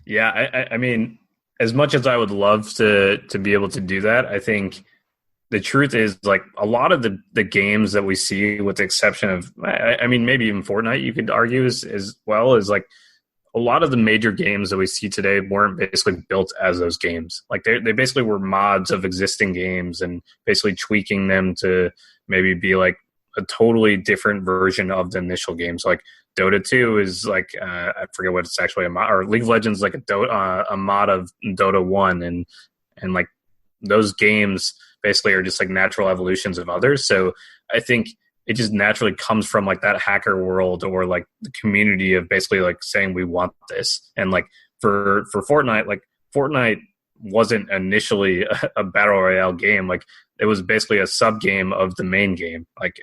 Yeah, I mean, as much as I would love to be able to do that, I think the truth is like a lot of the games that we see, with the exception of, I mean, maybe even Fortnite, you could argue as well, is like a lot of the major games that we see today weren't basically built as those games. Like they basically were mods of existing games and basically tweaking them to maybe be like a totally different version of the initial game. So like Dota 2 is like, I forget what it's actually a mod, or League of Legends like a mod of Dota 1, and like those games basically are just like natural evolutions of others. So I think it just naturally comes from like that hacker world, or like the community of basically like saying we want this. And like for Fortnite, like Fortnite wasn't initially a battle royale game. Like it was basically a sub game of the main game. Like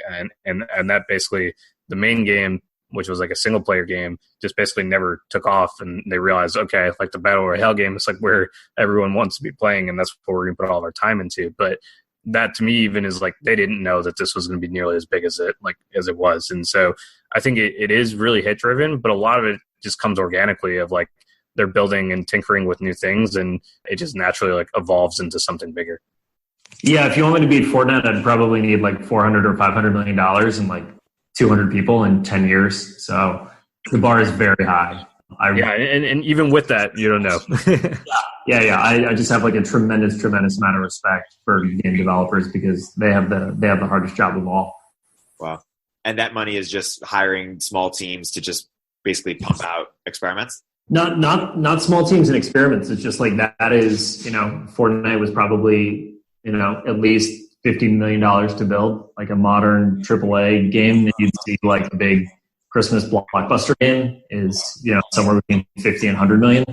and that basically the main game, which was like a single player game, just basically never took off. And they realized, okay, like the battle royale game is like where everyone wants to be playing, and that's what we're going to put all of our time into. But that to me even is like they didn't know that this was going to be nearly as big as it was. And so I think it is really hit driven, but a lot of it just comes organically of like they're building and tinkering with new things, and it just naturally like evolves into something bigger. Yeah, if you want me to beat Fortnite, I'd probably need like $400 or $500 million and like 200 people in 10 years. So the bar is very high. And even with that, you don't know. Yeah. I just have like a tremendous amount of respect for game developers, because they have the hardest job of all. Wow. And that money is just hiring small teams to just basically pump out experiments? Not small teams and experiments. It's just like that is, Fortnite was probably, at least $50 million to build, like a modern AAA game that you'd see like a big Christmas blockbuster game is, somewhere between 50 and 100 million.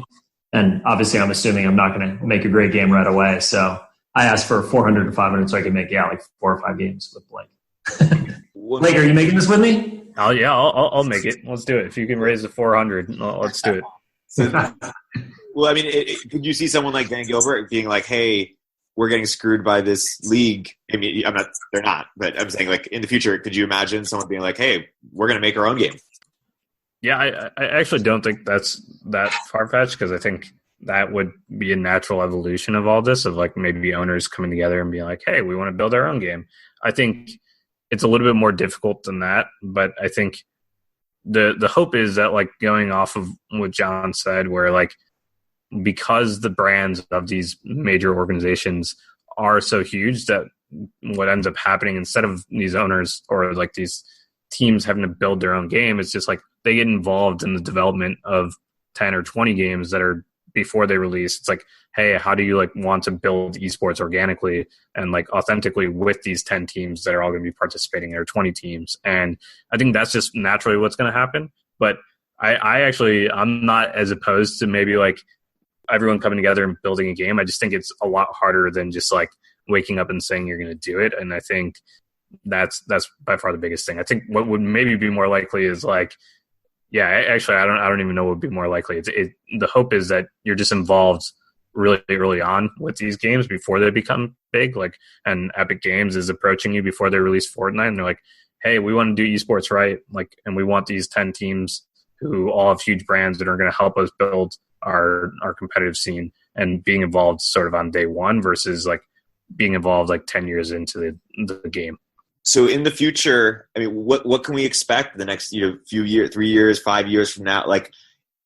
And obviously I'm assuming I'm not going to make a great game right away. So I asked for 400 to 500 so I can make, like 4 or 5 games with Blake. Blake, are you making this with me? Oh yeah, I'll make it. Let's do it. If you can raise the 400, let's do it. Well, I mean, could you see someone like Dan Gilbert being like, hey, we're getting screwed by this league? I mean, they're not, but I'm saying like in the future, could you imagine someone being like, hey, we're going to make our own game? Yeah, I actually don't think that's that far-fetched, because I think that would be a natural evolution of all this, of like maybe owners coming together and being like, hey, we want to build our own game. I think it's a little bit more difficult than that, but I think the hope is that, like, going off of what John said, where like because the brands of these major organizations are so huge, that what ends up happening, instead of these owners or like these teams having to build their own game, it's just like they get involved in the development of 10 or 20 games that are before they release. It's like, hey, how do you like want to build esports organically and like authentically with these 10 teams that are all going to be participating, or 20 teams? And I think that's just naturally what's going to happen. But I'm not as opposed to maybe like everyone coming together and building a game. I just think it's a lot harder than just like waking up and saying you're going to do it. And I think that's by far the biggest thing. I think what would maybe be more likely is like, yeah, actually, I don't even know what would be more likely. The hope is that you're just involved really early on with these games before they become big. Like, and Epic Games is approaching you before they release Fortnite, and they're like, hey, we want to do esports right, like, and we want these 10 teams who all have huge brands that are going to help us build our competitive scene, and being involved sort of on day one versus like being involved like 10 years into the game. So in the future, I mean, what can we expect the next few years, 3 years, 5 years from now? Like,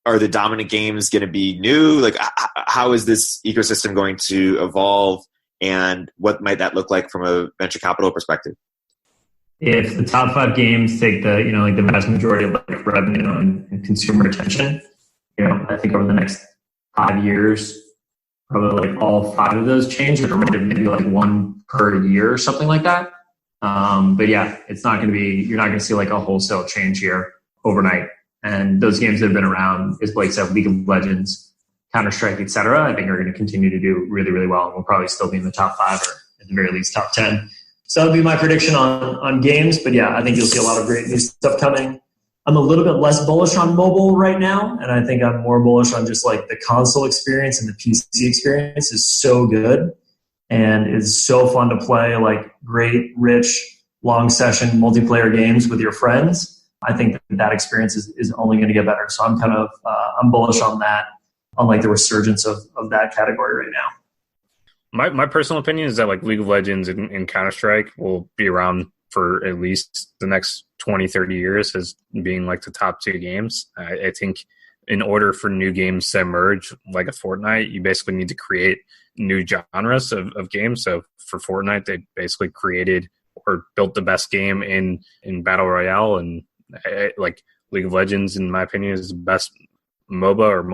are the dominant games going to be new? Like, how is this ecosystem going to evolve, and what might that look like from a venture capital perspective? If the top 5 games take the the vast majority of like revenue and consumer attention, I think over the next 5 years, probably like all 5 of those change at a rate of maybe like 1 per year or something like that. But yeah, it's not going to be, you're not going to see like a wholesale change here overnight. And those games that have been around, as Blake said, League of Legends, Counter-Strike, etc., I think are going to continue to do really, really well. And we'll probably still be in the top 5 or at the very least top 10. So that would be my prediction on games. But yeah, I think you'll see a lot of great new stuff coming. I'm a little bit less bullish on mobile right now. And I think I'm more bullish on just like the console experience, and the PC experience is so good and is so fun to play, like great, rich, long session multiplayer games with your friends. I think that experience is only going to get better. So I'm kind of I'm bullish on that, on like the resurgence of that category right now. My personal opinion is that like League of Legends and Counter-Strike will be around for at least the next 20, 30 years as being like the top 2 games. I think in order for new games to emerge, like a Fortnite, you basically need to create new genres of games. So for Fortnite, they basically created or built the best game in Battle Royale, and like League of Legends, in my opinion, is the best MOBA or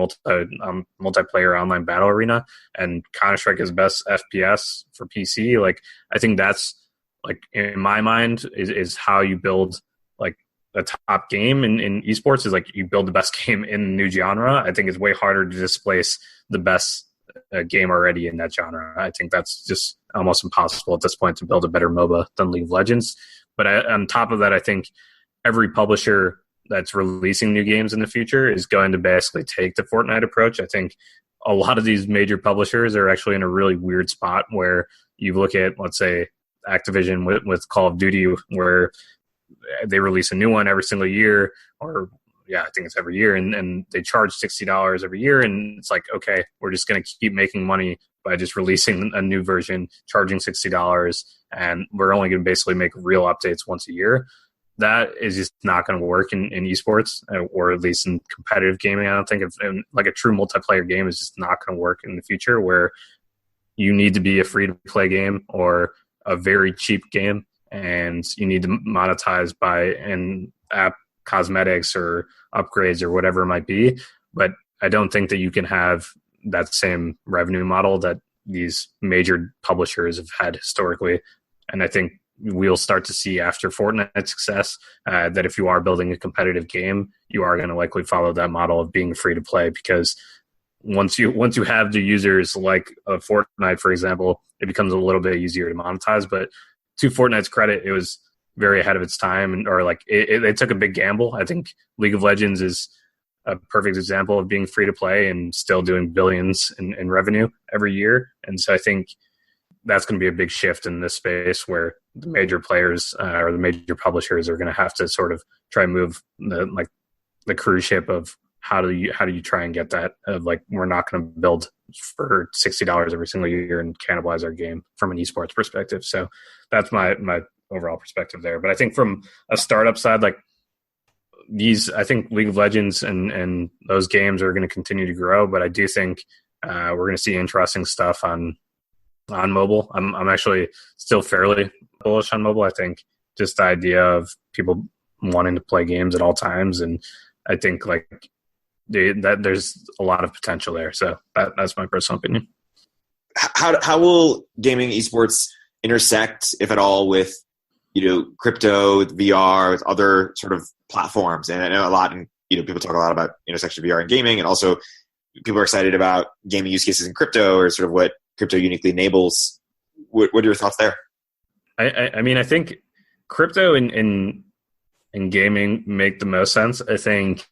multiplayer online battle arena, and Counter-Strike is best FPS for PC. Like, I think that's, like, in my mind, is how you build like a top game in esports, is like you build the best game in a new genre. I think it's way harder to displace the best game already in that genre. I think that's just almost impossible at this point to build a better MOBA than League of Legends. But on top of that, I think every publisher that's releasing new games in the future is going to basically take the Fortnite approach. I think a lot of these major publishers are actually in a really weird spot where you look at, let's say, Activision with Call of Duty, where they release a new one every single year, or I think it's every year, and they charge $60 every year, and it's like, okay, we're just going to keep making money by just releasing a new version, charging $60, and we're only going to basically make real updates once a year. That is just not going to work in esports, or at least in competitive gaming. I don't think like a true multiplayer game is just not going to work in the future, where you need to be a free-to-play game or a very cheap game, and you need to monetize by in-app cosmetics or upgrades or whatever it might be. But I don't think that you can have that same revenue model that these major publishers have had historically. And I think we'll start to see after Fortnite's success that if you are building a competitive game, you are going to likely follow that model of being free to play, because once you have the users like Fortnite, for example, it becomes a little bit easier to monetize. But to Fortnite's credit, it was very ahead of its time, or like they took a big gamble. I think League of Legends is a perfect example of being free to play and still doing billions in revenue every year. And so I think that's going to be a big shift in this space, where the major players or the major publishers are going to have to sort of try and move the cruise ship of how do you try and get that of like, we're not going to build for $60 every single year and cannibalize our game from an esports perspective. So that's my overall perspective there. But I think from a startup side, like I think League of Legends and those games are going to continue to grow, but I do think we're going to see interesting stuff on mobile. I'm actually still fairly bullish on mobile. I think just the idea of people wanting to play games at all times, and I think like that there's a lot of potential there. So that's my personal opinion. How will gaming esports intersect, if at all, with crypto, with VR, with other sort of platforms? And I know a lot, and people talk a lot about intersection of VR and gaming, and also people are excited about gaming use cases in crypto, or sort of what crypto uniquely enables. What are your thoughts there? I mean, I think crypto and gaming make the most sense. I think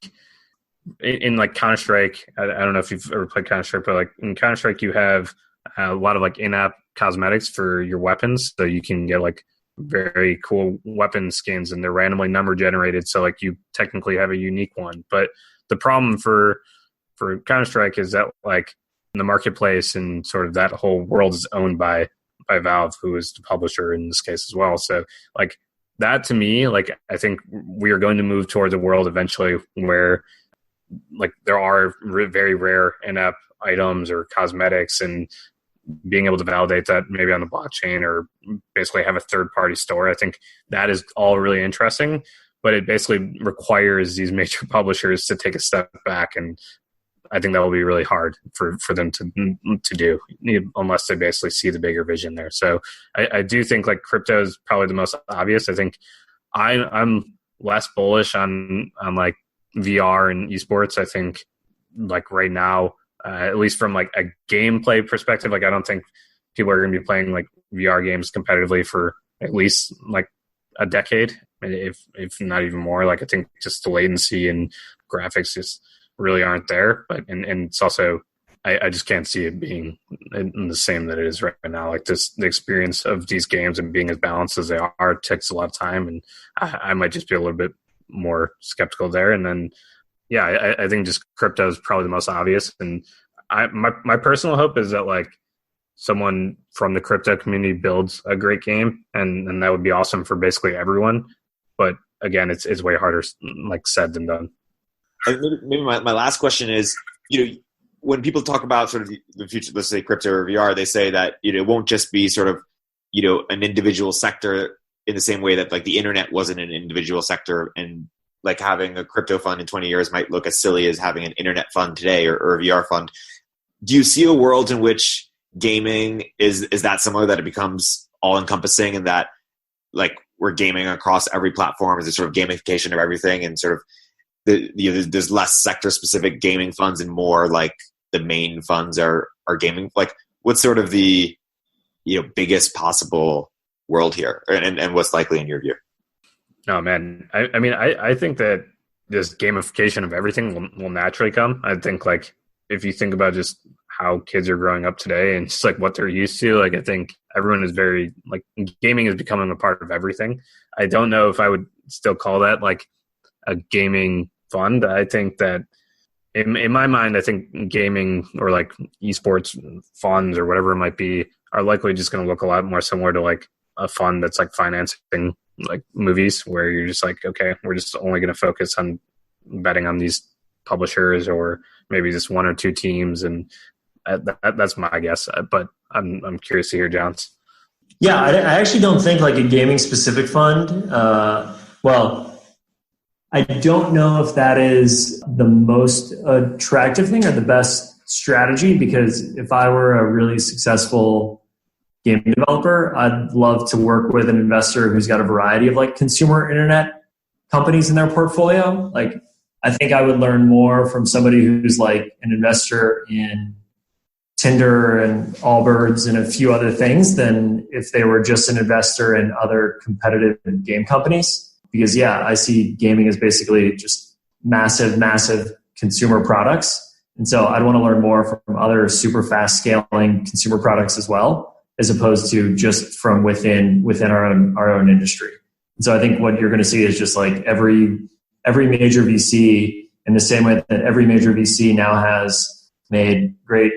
in like Counter-Strike, I don't know if you've ever played Counter-Strike, but like in Counter-Strike, you have a lot of like in-app cosmetics for your weapons. So you can get like very cool weapon skins, and they're randomly number generated. So like you technically have a unique one. But the problem for Counter-Strike is that like in the marketplace and sort of that whole world is owned by by Valve, who is the publisher in this case as well. So like that to me, like I think we are going to move towards a world eventually where like there are very rare in-app items or cosmetics, and being able to validate that maybe on the blockchain or basically have a third-party store. I think that is all really interesting, but it basically requires these major publishers to take a step back, and I think that will be really hard for them to do unless they basically see the bigger vision there. So I do think like crypto is probably the most obvious. I think I'm less bullish on like VR and esports. I think like right now, at least from like a gameplay perspective, like I don't think people are going to be playing like VR games competitively for at least like a decade, if not even more. Like I think just the latency and graphics just really aren't there. But and it's also I just can't see it being in the same that it is right now. Like the experience of these games and being as balanced as they are takes a lot of time, and I might just be a little bit more skeptical there. And then yeah, I think just crypto is probably the most obvious. And my personal hope is that like someone from the crypto community builds a great game, and that would be awesome for basically everyone. But again, it's way harder like said than done. Maybe my last question is, when people talk about sort of the future, let's say crypto or VR, they say that it won't just be sort of an individual sector in the same way that like the internet wasn't an individual sector, and like having a crypto fund in 20 years might look as silly as having an internet fund today or a VR fund. Do you see a world in which gaming is that similar, that it becomes all encompassing, and that like we're gaming across every platform? Is it sort of gamification of everything, and sort of there's less sector specific gaming funds and more like the main funds are gaming? Like what's sort of the biggest possible world here, and what's likely in your view? Oh man, I mean I think that this gamification of everything will naturally come. I think like if you think about just how kids are growing up today and just like what they're used to, like I think everyone is very like gaming is becoming a part of everything. I don't know if I would still call that like a gaming fund. I think that in my mind, I think gaming or like esports funds or whatever it might be are likely just going to look a lot more similar to like a fund that's like financing like movies, where you're just like, okay, we're just only going to focus on betting on these publishers or maybe just one or two teams, and that's my guess. But I'm curious to hear John's. Yeah, I actually don't think like a gaming specific fund. Well, I don't know if that is the most attractive thing or the best strategy, because if I were a really successful game developer, I'd love to work with an investor who's got a variety of like consumer internet companies in their portfolio. Like I think I would learn more from somebody who's like an investor in Tinder and Allbirds and a few other things than if they were just an investor in other competitive game companies. Because yeah, I see gaming as basically just massive consumer products. And so I'd want to learn more from other super fast scaling consumer products as well, as opposed to just from within our own industry. And so I think what you're going to see is just like every major VC, in the same way that every major VC now has made great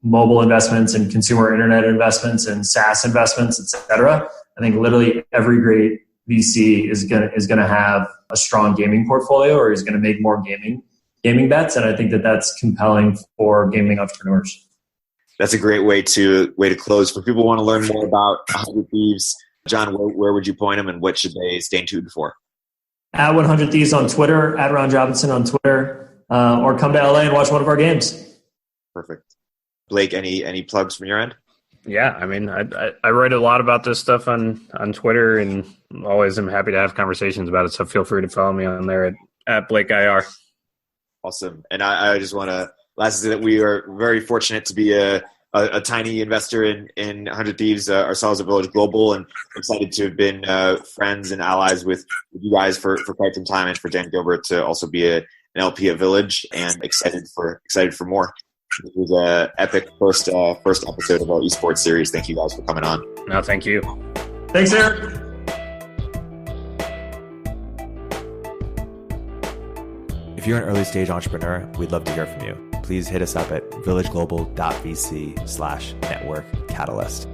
mobile investments and consumer internet investments and SaaS investments, et cetera. I think literally every great VC is gonna have a strong gaming portfolio, or is going to make more gaming bets. And I think that that's compelling for gaming entrepreneurs. That's a great way to close. For people who want to learn more about 100 Thieves, John, where would you point them, and what should they stay tuned for? At 100 Thieves on Twitter, at Ron Robinson on Twitter, or come to LA and watch one of our games. Perfect. Blake, any plugs from your end? Yeah, I mean, I write a lot about this stuff on Twitter, and always am happy to have conversations about it. So feel free to follow me on there at Blake IR. Awesome. And I just want to last say that we are very fortunate to be a tiny investor in 100 Thieves ourselves at Village Global, and excited to have been friends and allies with you guys for quite some time, and for Dan Gilbert to also be an LP at Village, and excited for more. It was an epic first episode of our eSports series. Thank you guys for coming on. No, thank you. Thanks, Erik. If you're an early stage entrepreneur, we'd love to hear from you. Please hit us up at villageglobal.vc/network catalyst.